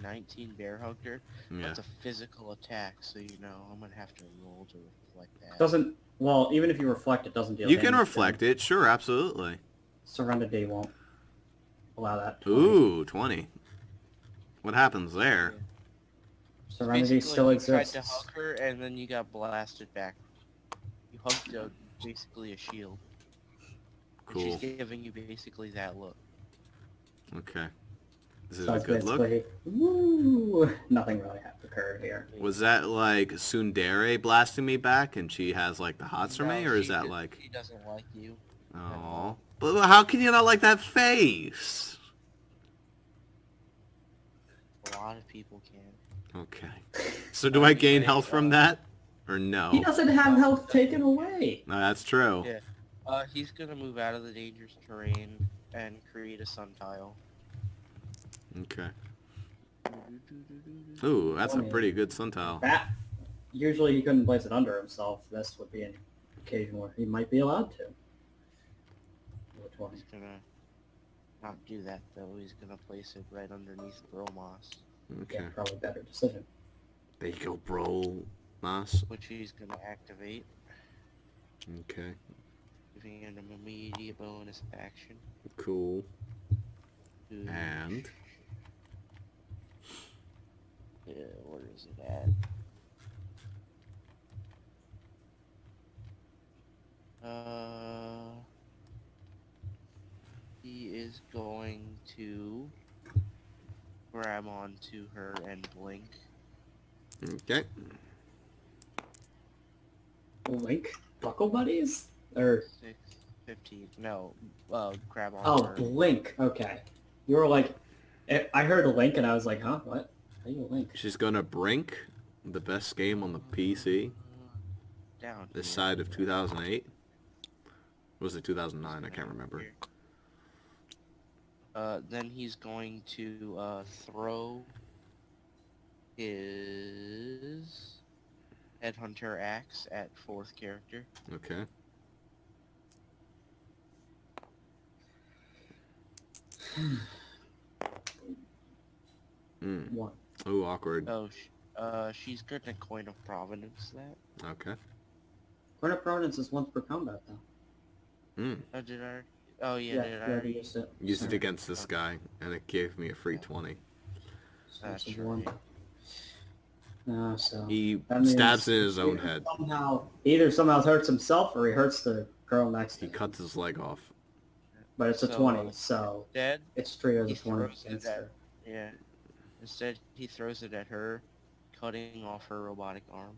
19 bear hugged her? Yeah. That's a physical attack, so you know, I'm gonna have to roll to reflect that. Doesn't... Well, even if you reflect, it doesn't deal You damage. can reflect it. Sure, absolutely. Serenity won't allow that. Ooh, 20. What happens there? Serenity Basically, still you tried exists. to hug her, and then you got blasted back. You hugged basically a shield. And Cool. she's giving you basically that look. Okay. Is it So a it's good look? basically, woo, nothing really occurred here. Was that like Tsundere blasting me back and she has like the hots for No, me, or is she that just- like... She doesn't like you. Oh, but how can you not like that face? A lot of people can. Okay. So do I gain health from that? Or no? He doesn't have health taken away. No, that's true. Yeah. He's gonna move out of the dangerous terrain and create a sun tile. Okay. Ooh, that's a 20. pretty good Suntile. That usually he couldn't place it under himself. This would be an occasion where he might be allowed to. 20. He's gonna not do that though. He's gonna place it right underneath Bromos, Okay. Yeah, probably better decision. There you go, bro. Moss. which he's gonna activate, Okay. giving him an immediate bonus action. Cool. to- And Yeah, where is it at? He is going to grab onto her and blink. okay. Link? Buckle buddies? Or 6, 15, no, grab on oh, her. blink. Okay. You were like, I heard a link and I was like, huh? What? How you a link? She's gonna brink the best game on the PC Down this here. side of 2008. Was it 2009? I can't remember. Then he's going to throw his headhunter axe at 4th character. Okay. Mm. One. Ooh, awkward. Oh, she's gonna coin of providence that. Okay. Coin of Providence is once per combat, though. Mm. Oh, did I? Oh yeah, Yeah, did you I already already? used it. Used it Sorry. against this guy, and it gave me a free 20. So That's it's a one. right. So He that means stabs it in his own either head. Either somehow hurts himself or he hurts the girl next to He him. cuts his leg off. But it's a So, 20, so Dead. it's three of He the 20 throws it against at- her. Yeah. Instead, he throws it at her, cutting off her robotic arm.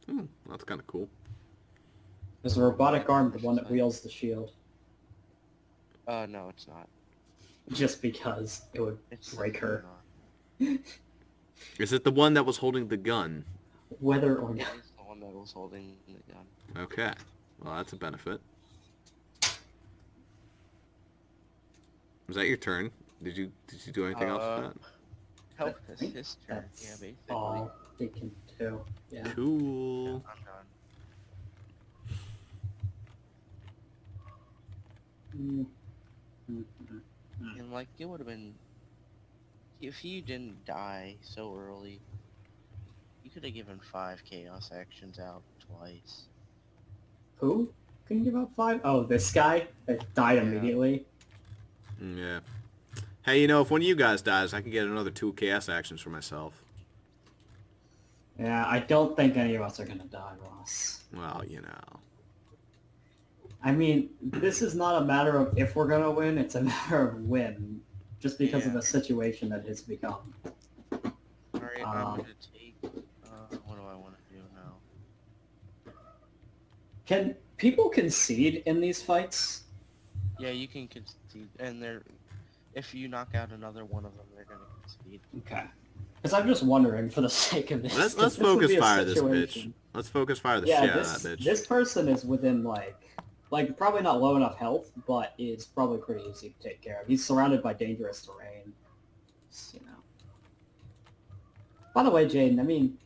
Hmm, that's kind of cool. Is the robotic arm the one that wields the shield? No, it's not. Just because it would It's break her. Is it the one that was holding the gun? Whether or It not. is the one that was holding the gun. Okay. Well, that's a benefit. Was that your turn? Did you do anything else with that? Help I is think his turn. That's Yeah, basically. all they can do. Yeah. Cool. I'm done. Mm. Mm, mm, mm. And like, it would have been, if he didn't die so early, you could have given 5 chaos actions out twice. Who can you give out 5? Oh, this guy that died Yeah. immediately. Yeah. Hey, you know, if one of you guys dies, I can get another 2 chaos actions for myself. Yeah, I don't think any of us are gonna die, Ross. Well, you know. I mean, this is not a matter of if we're gonna win, it's a matter of when. Just because of Yeah. the situation that it's become. Alright, I'm gonna take, what do I want to do now? Can people concede in these fights? Yeah, you can concede, and if you knock out another one of them, they're gonna concede. Okay. Because I'm just wondering, for the sake of this. Let's 'cause this would focus be a fire this bitch. situation- Let's focus fire the Yeah, shit out this of that bitch. this person is within like probably not low enough health, but is probably pretty easy to take care of. He's surrounded by dangerous terrain. You know. By the way, Jaden, I mean,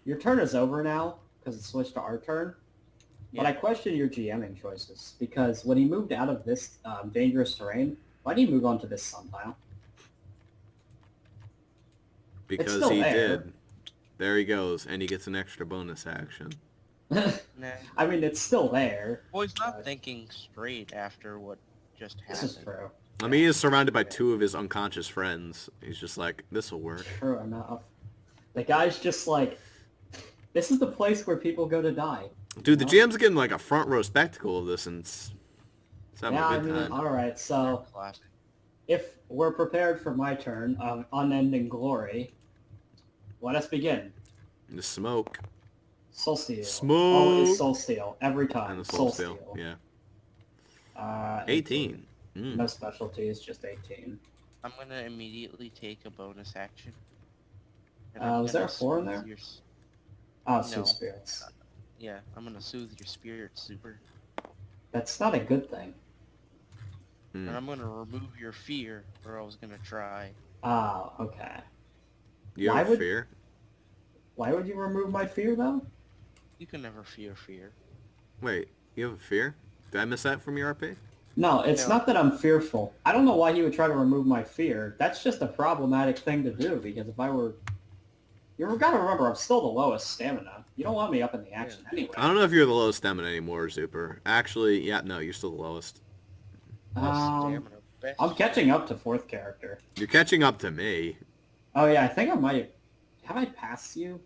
your turn is over now because it switched to our turn. But I Yeah. question your GMing choices because when he moved out of this dangerous terrain, why did he move on to this sundial? Because still he there. did. There he goes, and he gets an extra bonus action. Nah. I mean, it's still there. Well, he's not thinking straight after what just This happened. is true. I mean, he is surrounded by 2 of his unconscious friends. He's just like, this'll work. True enough. The guy's just like, this is the place where people go to die. Dude, the No. GM's getting like a front row spectacle of this, and it's having Yeah, a I good mean, time. alright, so Classic. if we're prepared for my turn of unending glory, let us begin. The smoke. Soul Steel. Smoke! Always Soul Steel. Every time. And the soul steel. Yeah. 18. Mm. No specialties, just 18. I'm gonna immediately take a bonus action. And Was there a gonna 4 in soothe there? your Oh, No. Soul Spirits. Yeah, I'm gonna soothe your spirit, Super. That's not a good thing. Mm. And I'm gonna remove your fear, or I was gonna try. Ah, okay. You Why have would- fear? Why would you remove my fear, though? You can never fear fear. Wait, you have a fear? Did I miss that from your RP? No, it's No. not that I'm fearful. I don't know why he would try to remove my fear. That's just a problematic thing to do, because if I were... You gotta remember, I'm still the lowest stamina. You don't want me up in the action anyway. I don't know if you're the lowest stamina anymore, Zuper. Actually, yeah, no, you're still the lowest. Stamina, best I'm catching up to 4th character. You're catching up to me. Oh yeah, I think I might... Have I passed you?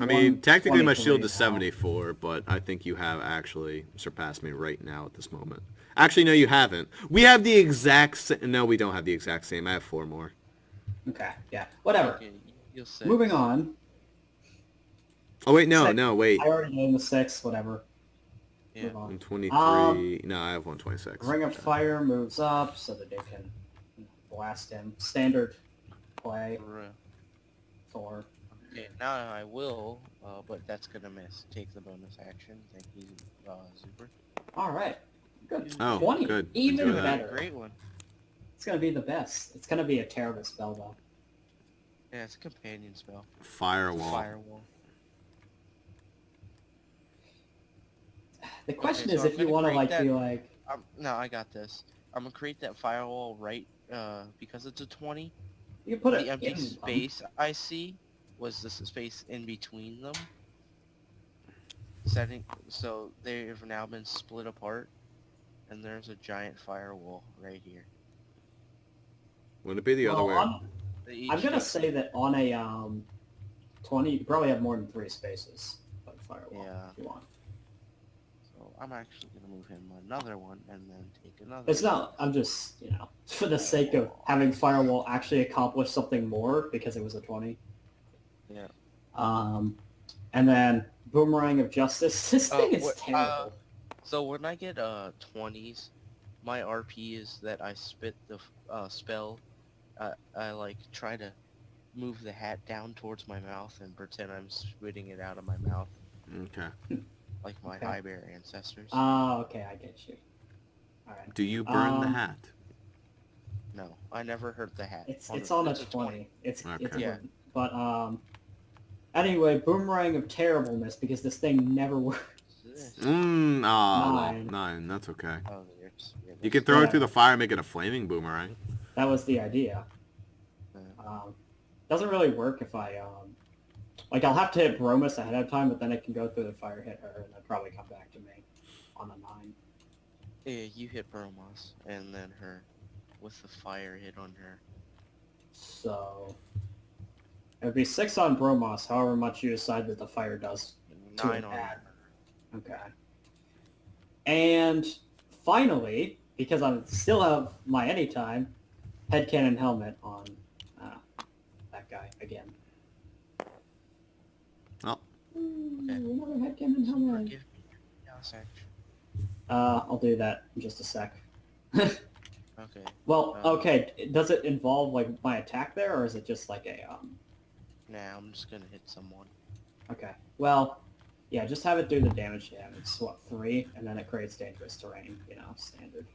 I mean, technically my shield is 123 74, but I think you have actually surpassed me right now at this moment. Actually, no, you haven't. We have the exact No, we don't have the exact same. I have 4 more. now. Okay, yeah. Whatever. Okay, you'll say. Moving on. Oh, wait, no, 6. no, wait. I already named the 6, whatever. Yeah. Move on. 123. No, I have 126. Ring of Fire moves up so that they can blast him. Standard play for... Okay, now I will, but that's gonna miss. Take the bonus action. Thank you, Zuper. Alright. Good. Oh, 20. good. Even Enjoy that. better. Great one. It's gonna be the best. It's gonna be a terrible spell, though. Yeah, it's a companion spell. Firewall. Firewall. The question Okay, is so if I'm you gonna want to, create like, that- be like... No, I got this. I'm gonna create that firewall right, because it's a 20. You can put it The empty in them. space I see was the space in between them. So they've now been split apart, and there's a giant firewall right here. Wouldn't it be the other way? They each I'm gonna have- say that on a 20, you probably have more than 3 spaces by the firewall Yeah. if you want. So I'm actually gonna move him another one and then take another. It's not. I'm just, for the sake of having firewall actually accomplish something more because it was a 20. Yeah. And then boomerang of justice. This thing is terrible. So when I get 20s, my RP is that I spit the spell. I like try to move the hat down towards my mouth and pretend I'm spitting it out of my mouth, Okay. like my Okay. high bear ancestors. Okay, I get you. All right. Do you burn the hat? No, I never hurt the hat. It's on a it's 20. It's Okay. a Yeah. win. But anyway, boomerang of terribleness because this thing never works. This. Well, 9. 9. That's okay. Oh, You can throw Yeah. it through the fire and make it a flaming boomerang. That was the idea. Doesn't really work if I like I'll have to hit Bromus ahead of time, but then it can go through the fire, hit her, and then probably come back to me on a 9. Yeah, you hit Bromos, and then her with the fire hit on her. So it would be 6 on Bromos, however much you decide that the fire does. 9 on add. her. Okay. And finally, because I still have my anytime, headcanon helmet on that guy again. Oh. Another headcanon helmet. Forgive me. Chaos action. I'll do that in just a sec. Okay. Well, okay, does it involve like my attack there, or is it just like a Nah, I'm just gonna hit someone. Okay. Well, yeah, just have it do the damage. Yeah, it's what, 3, and then it creates dangerous terrain. Standard.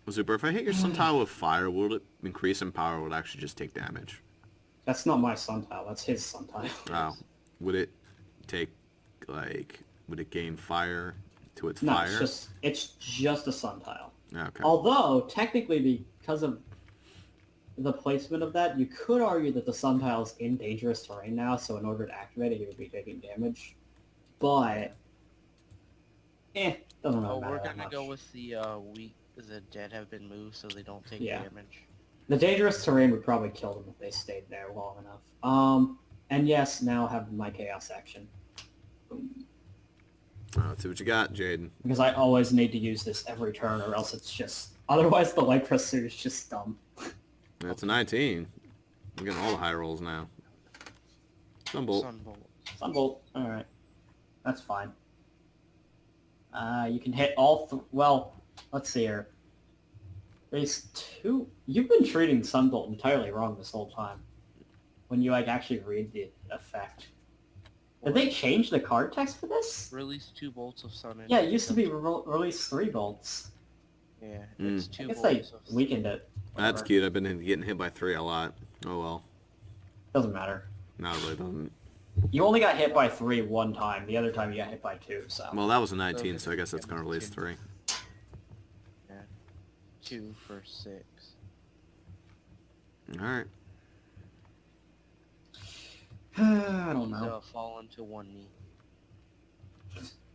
Zuper, if I hit your suntile with fire, will it increase in power or will it actually just take damage? That's not my suntile. That's his suntile. Wow. Would it take, would it gain fire to its No, fire? it's just a suntile. Okay. Although technically, because of the placement of that, you could argue that the suntile is in dangerous terrain now. So in order to activate it, he would be taking damage. But doesn't really Oh, matter we're that gonna much. go with the the dead have been moved so they don't take Yeah. damage. The dangerous terrain would probably kill them if they stayed there long enough. And yes, now have my chaos action. Boom. Let's see what you got, Jaden. Because I always need to use this every turn, or else it's just... Otherwise, the light pursuit is just dumb. That's a 19. I'm getting all the high rolls now. Sunbolt. Sunbolt. Sunbolt. Alright. That's fine. You can hit all... Well, let's see here. There's 2... You've been treating Sunbolt entirely wrong this whole time. When you, actually read the effect. Did they change the card text for this? Release 2 bolts of sun. Yeah, it used to be release 3 bolts. Yeah, it's I 2 guess bolts they of weakened it. That's Whatever. cute. I've been getting hit by 3 a lot. Oh well. Doesn't matter. No, it really doesn't. You only got hit by 3 one time. The other time you got hit by 2, so... Well, that was a 19, so I guess that's going to release 3. Yeah. 2 for 6. Alright. I don't know. He's fallen to 1 knee.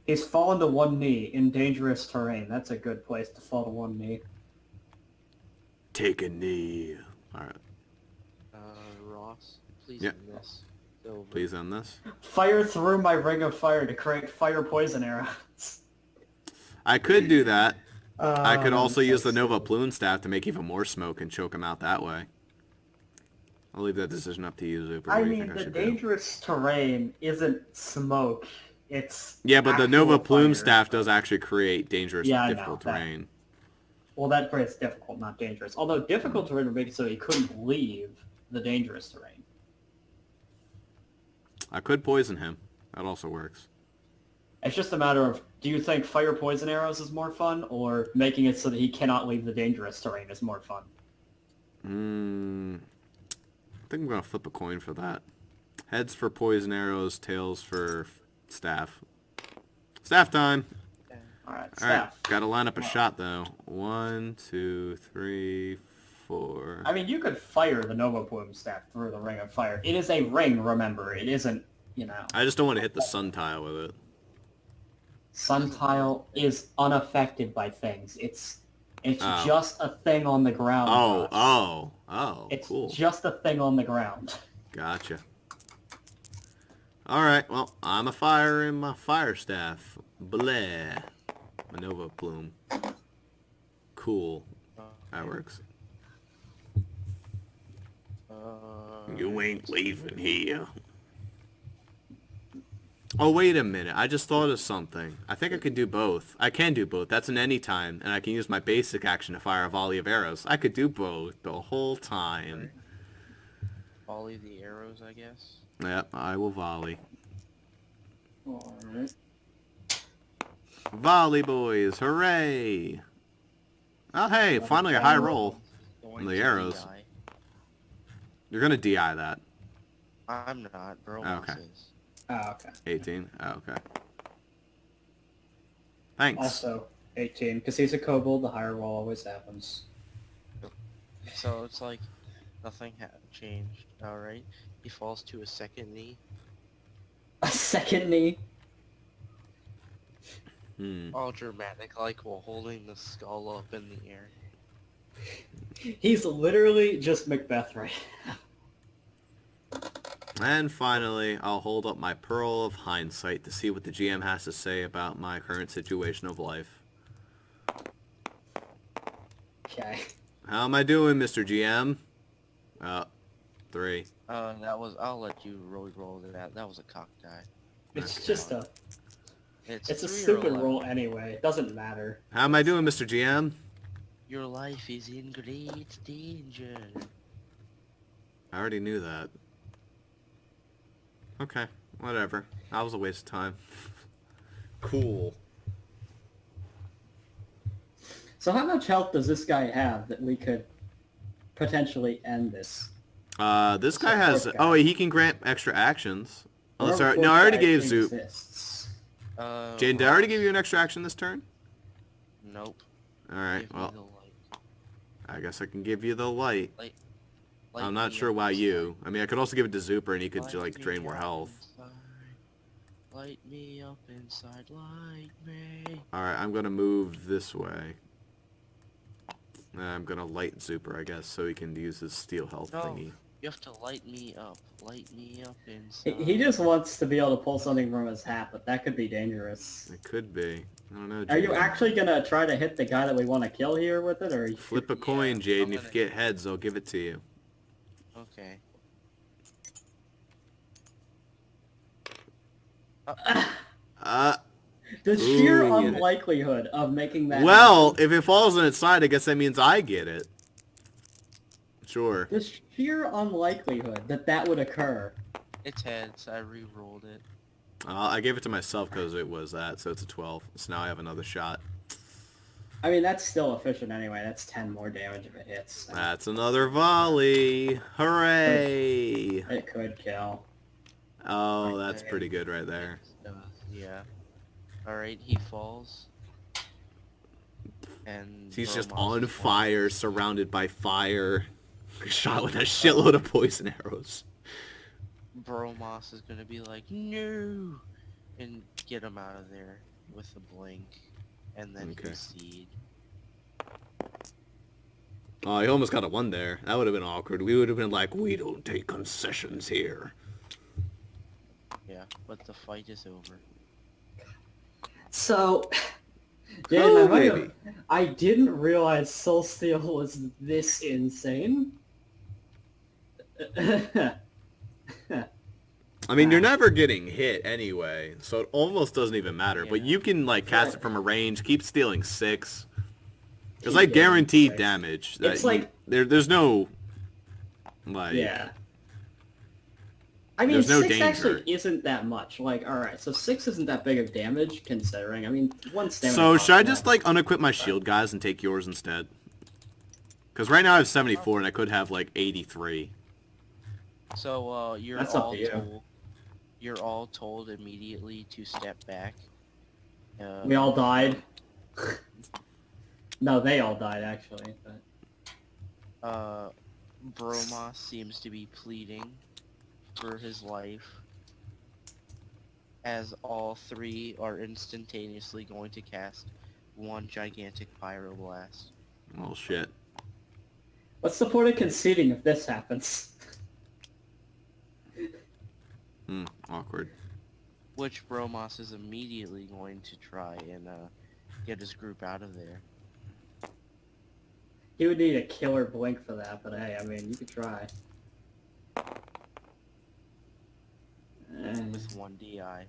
He's fallen to 1 knee in dangerous terrain. That's a good place to fall to 1 knee. Take a knee. Alright. Ross, please Yeah. end this. It's over. Please end this. Fire through my ring of fire to create fire poison arrows. I could do that. I could also so use the Nova stupid. Plume Staff to make even more smoke and choke him out that way. I'll leave that decision up to you, Zuper. I What do you mean, think I the should do? dangerous terrain isn't smoke. It's Yeah, but the actual Nova Plume fire. Staff does actually create dangerous, Yeah, I know, difficult that- terrain. Well, that creates difficult, not dangerous. Although difficult terrain would make it so he couldn't leave the dangerous terrain. I could poison him. That also works. It's just a matter of, do you think fire poison arrows is more fun, or making it so that he cannot leave the dangerous terrain is more fun? I think I'm going to flip a coin for that. Heads for poison arrows, tails for staff. Staff time! Alright, Alright, staff. gotta line up a shot though. 1, 2, 3, 4. I mean, you could fire the Nova Plume staff through the ring of fire. It is a ring, remember. It isn't, you know... I just don't want to hit the sun tile with it. Sun tile is unaffected by things. It's Oh. just a thing on the ground. Ross. It's Cool. just a thing on the ground. Gotcha. Alright, well, I'm a fire in my fire staff. Blah. My Nova Plume. Cool. That works. You ain't leaving here. Oh, wait a minute. I just thought of something. I think I could do both. I can do both. That's an anytime, and I can use my basic action to fire a volley of arrows. I could do both the whole time. Volley the arrows, I guess. Yep, I will volley. Alright. Volley, boys. Hooray! Oh, hey, finally a high roll. Going The to arrows. DI. You're going to DI that. I'm not, bro. Okay. Is. Oh, okay. 18? Oh, okay. Thanks. Also, 18. Because he's a kobold, the higher roll always happens. So it's like nothing changed. Alright. He falls to a second knee. A second knee? All dramatic, like while holding the skull up in the air. He's literally just Macbeth right now. And finally, I'll hold up my Pearl of Hindsight to see what the GM has to say about my current situation of life. Okay. How am I doing, Mr. GM? 3. That was. I'll let you roll that. That was a cock die. It's just a... It's a 3 or stupid 11. roll anyway. It doesn't matter. How am I doing, Mr. GM? Your life is in great danger. I already knew that. Okay, whatever. That was a waste of time. Cool. So how much health does this guy have that we could potentially end this? This guy has... Fourth guy. Oh, wait, he can grant extra actions. Oh, Whatever sorry. fourth No, I already guy gave Zoop. exists. Jaden, did I already give you an extra action this turn? Nope. Alright, Give me well, the light. I guess I can give you the light. Light I'm not me sure up why inside. you. I mean, I could also give it to Zuper and he could, Light like, me drain more up health. inside. Light me up inside, light me. Alright, I'm gonna move this way. And I'm gonna light Zuper, I guess, so he can use his steel health No. thingy. You have to light me up. Light me up He inside. he just wants to be able to pull something from his hat, but that could be dangerous. It could be. I don't know, Are you Jaden. actually gonna try to hit the guy that we want to kill here with it, or are you... Flip a Yeah, coin, I'm Jaden. If gonna- you get heads, I'll give it to you. Okay. The sheer Ooh, get it. unlikelihood of making that... Well, if it falls on its side, I guess that means I get it. Sure. The sheer unlikelihood that that would occur. It's heads. I re-rolled it. I gave it to myself because it was that, so it's a 12. So now I have another shot. I mean, that's still efficient anyway. That's 10 more damage if it hits. So That's another volley. Hooray! it could kill. Oh, Right that's there. pretty good right there. Yeah. Alright, he falls. And He's just Bromos on is fire, surrounded by fire. Shot with a shitload of poison arrows. Bromos is gonna be like, no! And get him out of there with a blink. And then Okay. concede. Oh, he almost got a 1 there. That would have been awkward. We would have been like, we don't take concessions here. Yeah, but the fight is over. So, Oh, Jaden, baby. I didn't realize Soul Steel was this insane. I mean, you're never getting hit anyway, so it almost doesn't even matter. But Yeah. you can, like, cast it from a range, keep stealing 6. It's Keep like getting guaranteed 6. damage. It's That like- there's no, like... Yeah. I mean, There's no 6 danger. actually isn't that much. Like, alright, so 6 isn't that big of damage, considering. I mean, 1 stamina... So cost should I more. just, like, unequip my shield, guys, and take yours instead? Because right now I have 74, and I could have, like, 83. So, That's up to you. You're all told immediately to step back. We all died. No, they all died, actually. But... Bromos seems to be pleading for his life, as all 3 are instantaneously going to cast 1 gigantic pyroblast. Well, shit. What's the point of conceding if this happens? Awkward. Which Bromos is immediately going to try and get his group out of there. He would need a killer blink for that, but hey, I mean, you could try. With 1 DI.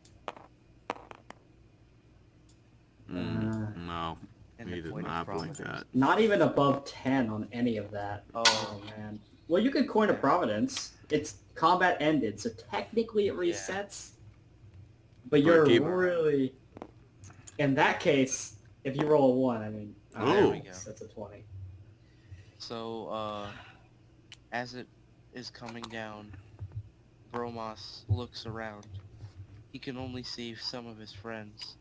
No. And He the did point of not blink providence. that. Not even above 10 on any of that. Oh. Man. Well, you could coin a Providence. It's combat ended, so technically it Yeah. resets. But you're keep- really... In that case, if you roll a 1, I mean... Oh. There we go. That's a 20. So, as it is coming down, Bromos looks around. He can only save some of his friends,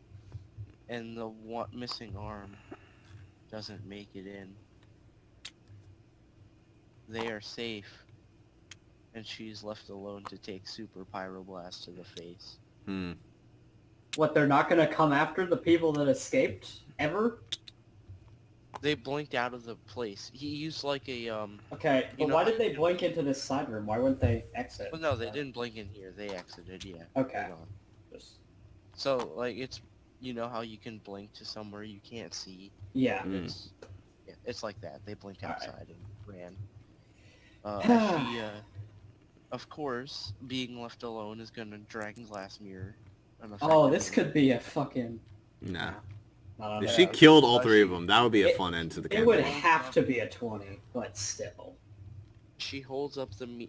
and the one missing arm doesn't make it in. They are safe, and she's left alone to take Super Pyroblast to the face. What, they're not going to come after the people that escaped? Ever? They blinked out of the place. He used like a, Okay, but know- why did they blink into this side room? Why wouldn't they exit? well, no, they didn't blink in here. They exited, yeah. Okay. Hold on. Just- So, like, it's, you know how you can blink to somewhere you can't see? Yeah. It's, yeah, it's like that. They blinked Alright. outside and ran. As she, of course, being left alone is gonna Dragon Glass Mirror. Oh, this could be a fucking... Nah. Not If on she that. killed all 3 of them, that would be a It- fun end to the It would campaign. have to be a 20, but still. She holds up the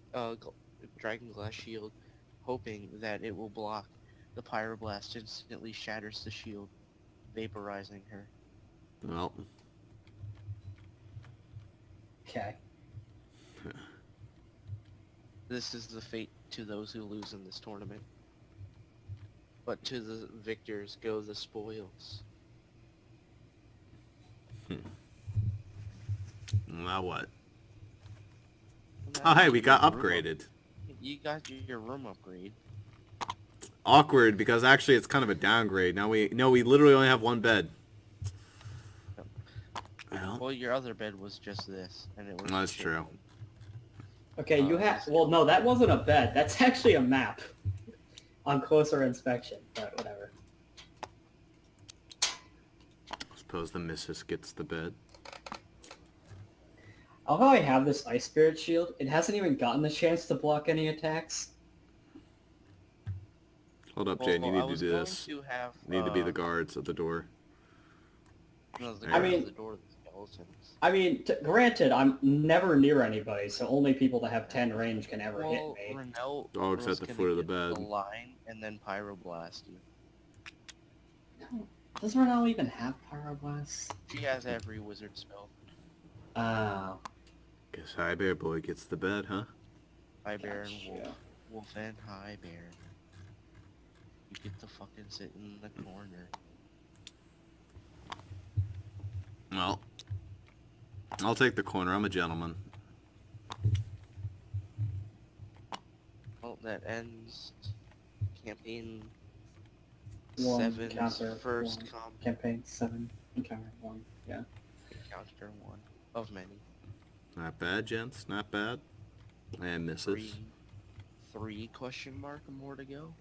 Dragon Glass shield, hoping that it will block. The Pyroblast instantly shatters the shield, vaporizing her. Well, Okay. This is the fate to those who lose in this tournament. But to the victors go the spoils. now what? Now Oh, hey, you we get got your room upgraded. You got your room upgrade. Awkward, because actually it's kind of a downgrade. Now we literally only have 1 bed. Well, Well, your other bed was just this, and it was. that's shit. true. Okay, you have... Well, no, that wasn't a bed. That's actually a map. On closer inspection, but whatever. I suppose the missus gets the bed. Although I have this Ice Spirit shield, it hasn't even gotten the chance to block any attacks. Hold up, Well, Jaden. You I need to was do going this. to have, You need to be the guards at the door. No, the I guard mean- at the door of the skeletons. I mean, granted, I'm never near anybody, so only people that have 10 range can ever Well, hit me. Renell Dogs was at the gonna foot of the get bed. The line and then pyroblast you. Does Renal even have Pyroblast? She has every wizard spell. Oh. Guess High Bear Boy gets the bed, huh? High Bear and Gotcha. Wolf. Wolf and High Bear. You get to fucking sit in the corner. Well, I'll take the corner. I'm a gentleman. Well, that ends campaign One 7's counter, first one. Campaign 7, encounter 1. Yeah. encounter 1 of many. Not bad, gents. Not bad. And misses. Three question mark more to go.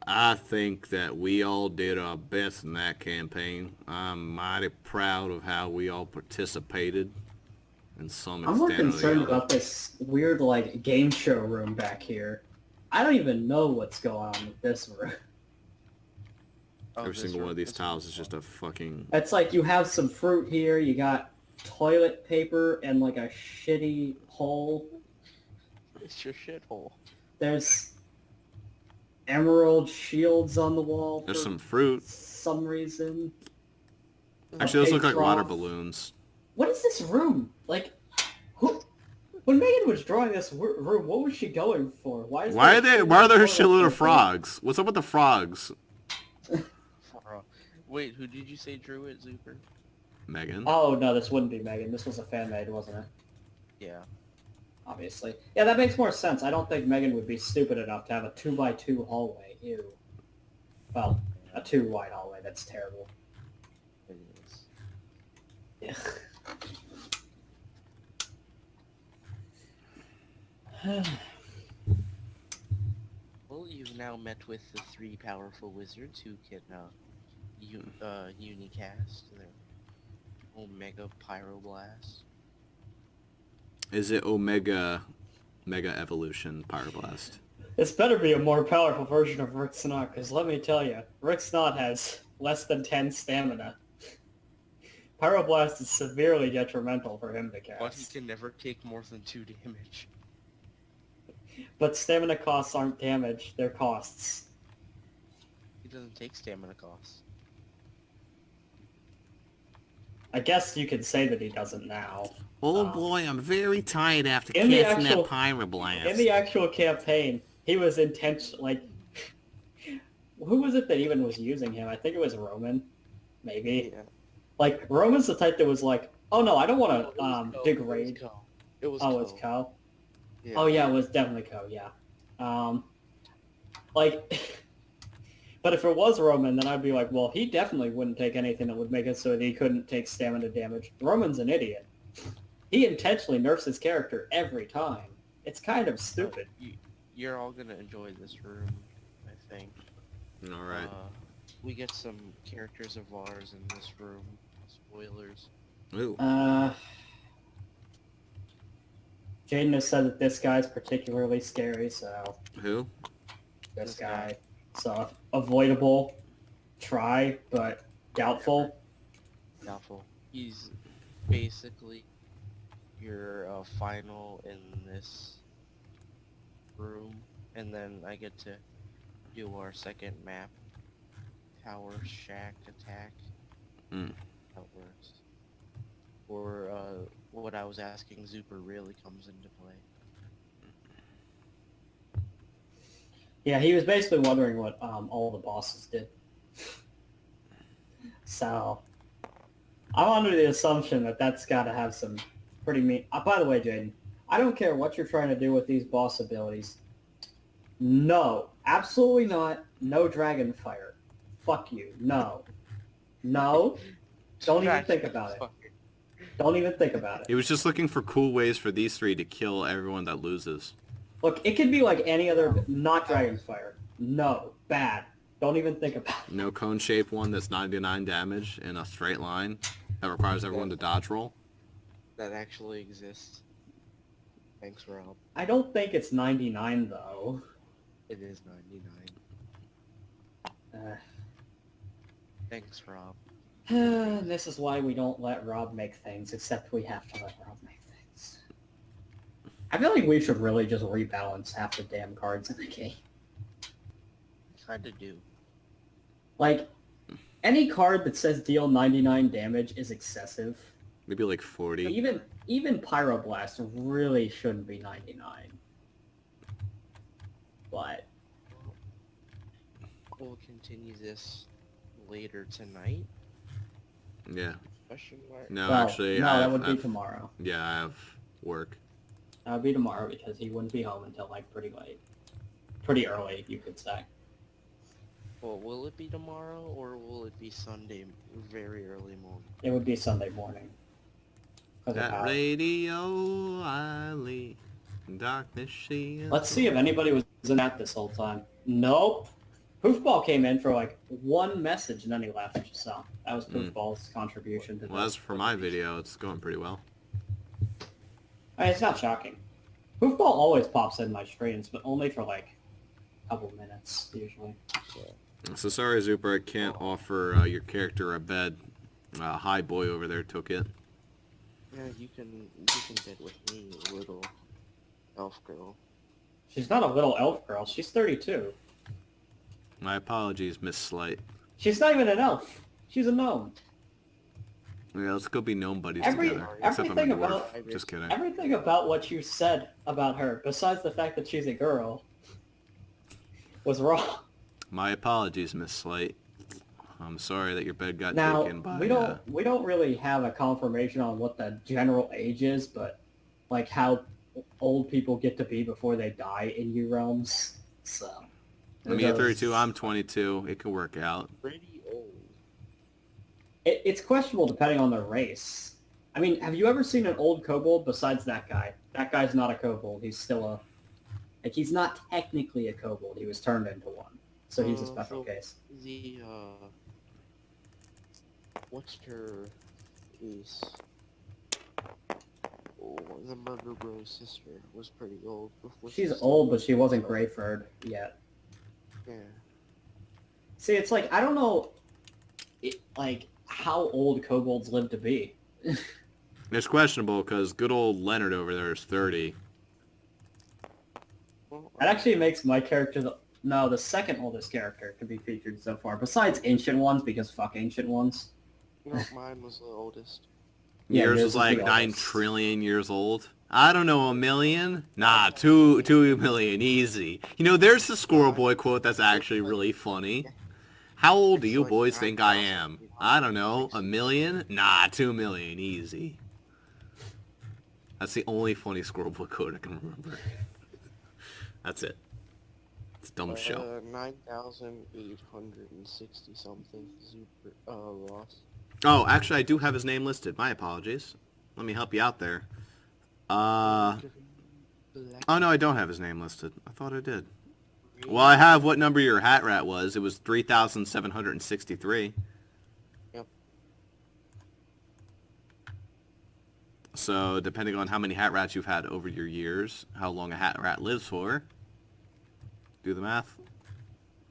I think that we all did our best in that campaign. I'm mighty proud of how we all participated in some I'm more extent or the concerned other. about this weird, like, game show room back here. I don't even know what's going on with this room. Oh, Every this single one room- of these this tiles room's is just a fucking... It's like you have some fruit here, you got toilet paper and, like, a shitty hole. It's your shithole. There's emerald shields on the wall There's for some fruit. some reason. Actually, those look like pig water trough. balloons. What is this room? Like, who... When Megan was drawing this room, what was she going for? Why are there a shitload toilet of paper? frogs? What's up with the frogs? Wait, who did you say drew it, Zuper? Megan? Oh, no, this wouldn't be Megan. This was a fan-made, wasn't it? Yeah. Obviously. Yeah, that makes more sense. I don't think Megan would be stupid enough to have a 2x2 hallway. Ew. Well, a 2-wide hallway. That's terrible. It is. Ugh. Well, you've now met with the three powerful wizards who can unicast their Omega Pyroblast. Is it Omega Mega Evolution Pyroblast? This better be a more powerful version of Rick Snot, because let me tell you, Rick Snot has less than 10 stamina. Pyroblast is severely detrimental for him to cast. But he can never take more than 2 damage. But stamina costs aren't damage, they're costs. He doesn't take stamina costs. I guess you could say that he doesn't now. Oh boy, I'm very tired after In the casting actual- that Pyroblast. In the actual campaign, he was like... Who was it that even was using him? I think it was Roman. Maybe. Yeah. Like, Roman's the type that was like, oh no, I don't want to degrade. It was Oh, it's Co. Yeah. Oh yeah, it was definitely Co, yeah. Like, but if it was Roman, then I'd be like, well, he definitely wouldn't take anything that would make it so that he couldn't take stamina damage. Roman's an idiot. He intentionally nerfs his character every time. It's kind of stupid. You're all gonna enjoy this room, I think. Alright. We get some characters of ours in this room. Spoilers. Ooh. Jaden has said that this guy's particularly scary, so Who? this This guy. guy. So, avoidable, try, but doubtful. Doubtful. He's basically your final in this room, and then I get to do our second map, Tower Shack Attack. Mm. How it works. Or what I was asking Zuper really comes into play. Yeah, he was basically wondering what all the bosses did. So, I'm under the assumption that that's got to have some pretty mean... by the way, Jaden, I don't care what you're trying to do with these boss abilities. No, absolutely not. No dragon fire. Fuck you. No. No. Don't even think about it. Don't even think about it. He was just looking for cool ways for these three to kill everyone that loses. Look, it could be like any other... Not dragon fire. No. Bad. Don't even think about it. No cone-shaped one that's 99 damage in a straight line that requires everyone to dodge roll. That actually exists. Thanks, Rob. I don't think it's 99, though. It is 99. Thanks, Rob. This is why we don't let Rob make things, except we have to let Rob make things. I feel like we should really just rebalance half the damn cards in the game. Kinda do. Like, any card that says deal 99 damage is excessive. Maybe like 40. Even Pyroblast really shouldn't be 99. But we'll continue this later tonight. Yeah. Question mark. No, well, actually, no, that would be I've- tomorrow. Yeah, I have work. That would be tomorrow because he wouldn't be home until like pretty late, pretty early, you could say. Well, will it be tomorrow or will it be Sunday, very early morning? It would be Sunday morning. 'Cause of That how- radio I leave, darkness she is. Let's see if anybody was in that this whole time. Nope. Poofball came in for like one message and then he left. So that was Poofball's contribution to Well, as for my video, it's going pretty well. I mean, it's not shocking. Poofball always pops in my streams, but only for like a couple minutes usually. So sorry, Zuper, I can't offer your character a bed. High boy over there took it. Yeah, you can bed with me, little elf girl. She's not a little elf girl. She's 32. My apologies, Miss Slight. She's not even an elf. She's a gnome. Yeah, let's go be gnome buddies Every- together. Except I'm a everything dwarf. about- Just kidding. Everything about what you said about her, besides the fact that she's a girl, was wrong. My apologies, Miss Slight. I'm sorry that your bed got Now taken by... we don't really have a confirmation on what the general age is, but like how old people get to be before they die in Urealms. So I mean, at 32, I'm 22. It could work out. Pretty old. it's questionable depending on their race. I mean, have you ever seen an old kobold besides that guy? That guy's not a kobold. He's still he's not technically a kobold. He was turned into one. So he's a special case. The, what's her face? Oh, the Murder Bros sister was pretty old before. She's old, but she wasn't Greyford yet. Yeah. See, it's like, I don't know, like, how old kobolds live to be. It's questionable because good old Leonard over there is 30. Well, That actually makes my character the second oldest character to be featured so far, besides Ancient Ones, because fuck Ancient Ones. no, mine was the oldest. Yeah, Yours yours was is like the 9 oldest. trillion years old. I don't know, 1,000,000? Nah, 2 million, easy. You know, there's the Squirrel Boy quote that's actually really funny. How old do you Like boys think I 9,000. am? I don't know, 1,000,000? Nah, 2 million, easy. That's the only funny Squirrel Boy quote I can remember. That's it. It's a dumb show. 9,860 something. Zuper, Ross. Oh, actually, I do have his name listed. My apologies. Let me help you out there. Oh no, I don't have his name listed. I thought I did. Well, I have what number your hat rat was. It was 3,763. Yep. So, depending on how many hat rats you've had over your years, how long a hat rat lives for, do the math.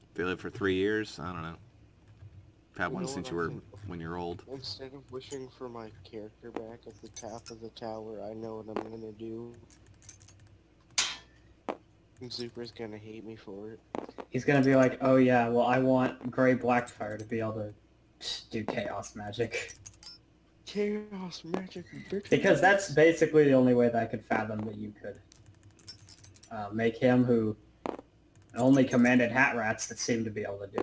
If they live for 3 years, I don't know. You've had You one know since what you I were think? when you're old. Instead of wishing for my character back at the top of the tower, I know what I'm gonna do. Zuper's gonna hate me for it. He's gonna be like, oh yeah, well I want Grey Blackfire to be able to do chaos magic. Chaos magic bitch. Because that's basically the only way that I could fathom that you could make him who only commanded hat rats that seemed to be able to do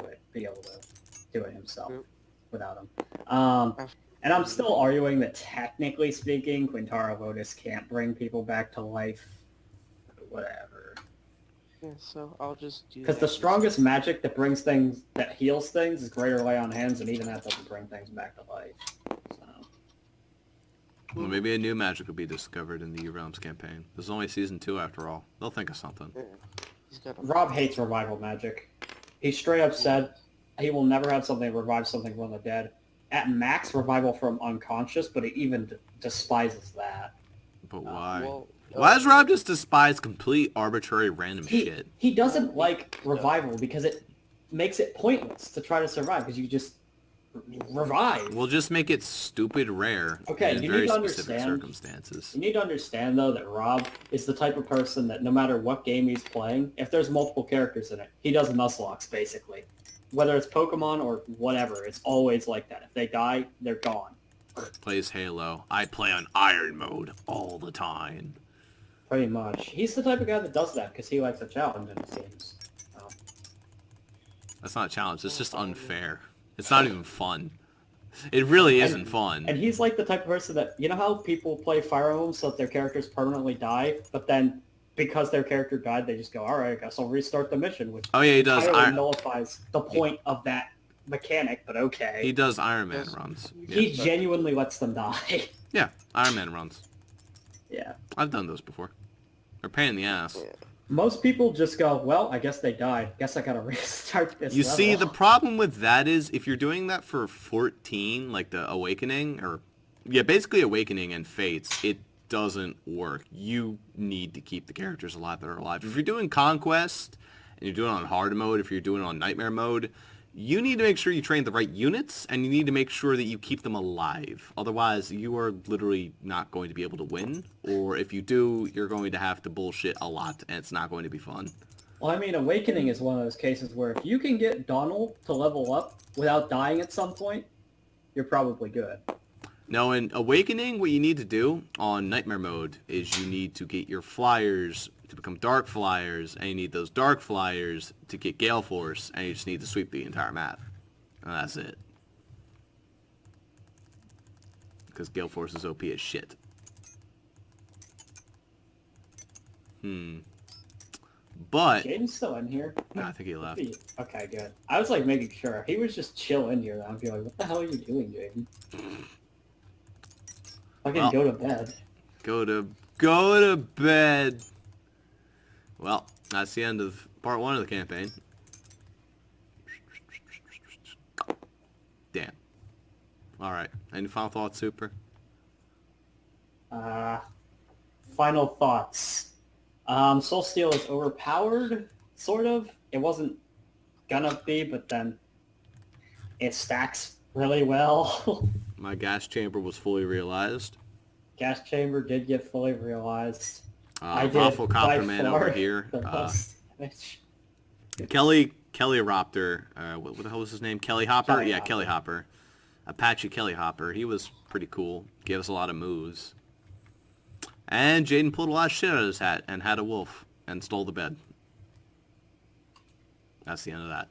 it himself Yep. without him. And I'm still arguing that technically speaking, Quintara Lotus can't bring people back to life. Whatever. Yeah, so I'll just do Because that the this- strongest magic that brings things, that heals things, is Greater Lay on Hands, and even that doesn't bring things back to life. So. Well, maybe a new magic will be discovered in the Urealms campaign. This is only season 2 after all. They'll think of something. Yeah. He's got a... Rob hates revival magic. He straight up said he will never have something revive something from the dead. At max, revival from unconscious, but he even despises that. But why? Well, Why does Rob just despise complete arbitrary random shit? He doesn't like revival because it makes it pointless to try to survive because you just revive. We'll just make it stupid rare Okay, in you very need to specific understand- circumstances. You need to understand, though, that Rob is the type of person that no matter what game he's playing, if there's multiple characters in it, he does Nuzlocke, basically. whether it's Pokemon or whatever, it's always like that. If they die, they're gone. Plays Halo. I play on Iron Mode all the time. Pretty much. He's the type of guy that does that because he likes a challenge in his games. So. That's not a challenge. It's just unfair. It's not even fun. It really isn't fun. And he's like the type of person that, you know how people play Fire Emblem so that their characters permanently die, but then because their character died, they just go, all right, I guess I'll restart the mission, which Oh yeah, he does. entirely nullifies the point of that mechanic, but okay. He does Iron Man runs. Yeah. He genuinely lets them die. Yeah, Iron Man runs. Yeah. I've done those before. They're a pain in the ass. Most people just go, well, I guess they died. Guess I gotta restart this You level. see, the problem with that is if you're doing that for 14, like the Awakening, or yeah, basically Awakening and Fates, it doesn't work. You need to keep the characters alive that are alive. If you're doing Conquest and you're doing it on hard mode, if you're doing it on Nightmare mode, you need to make sure you train the right units, and you need to make sure that you keep them alive. Otherwise, you are literally not going to be able to win, or if you do, you're going to have to bullshit a lot, and it's not going to be fun. Well, I mean, Awakening is one of those cases where if you can get Donald to level up without dying at some point, you're probably good. Now, in Awakening, what you need to do on Nightmare mode is you need to get your flyers to become Dark Flyers, and you need those Dark Flyers to get Gale Force, and you just need to sweep the entire map. And that's it. Because Gale Force is OP as shit. But... Jaden's still in here. No, I think he left. Okay, good. I was like making sure. He was just chill in here. I'd be like, what the hell are you doing, Jaden? Fucking Well, go to bed. Go to bed. Well, that's the end of part 1 of the campaign. Damn. Alright. Any final thoughts, Zuper? Final thoughts. Soulsteel is overpowered, sort of. It wasn't gonna be, but then it stacks really well. My gas chamber was fully realized. Gas chamber did get fully realized. I did Raffle by Copperman far over here. the most damage. Kelly-Raptor. What the hell was his name? Kelly Hopper? Kelly Yeah, Hopper. Kelly Hopper. Apache Kelly Hopper. He was pretty cool. Gave us a lot of moves. And Jaden pulled a lot of shit out of his hat and had a wolf and stole the bed. That's the end of that.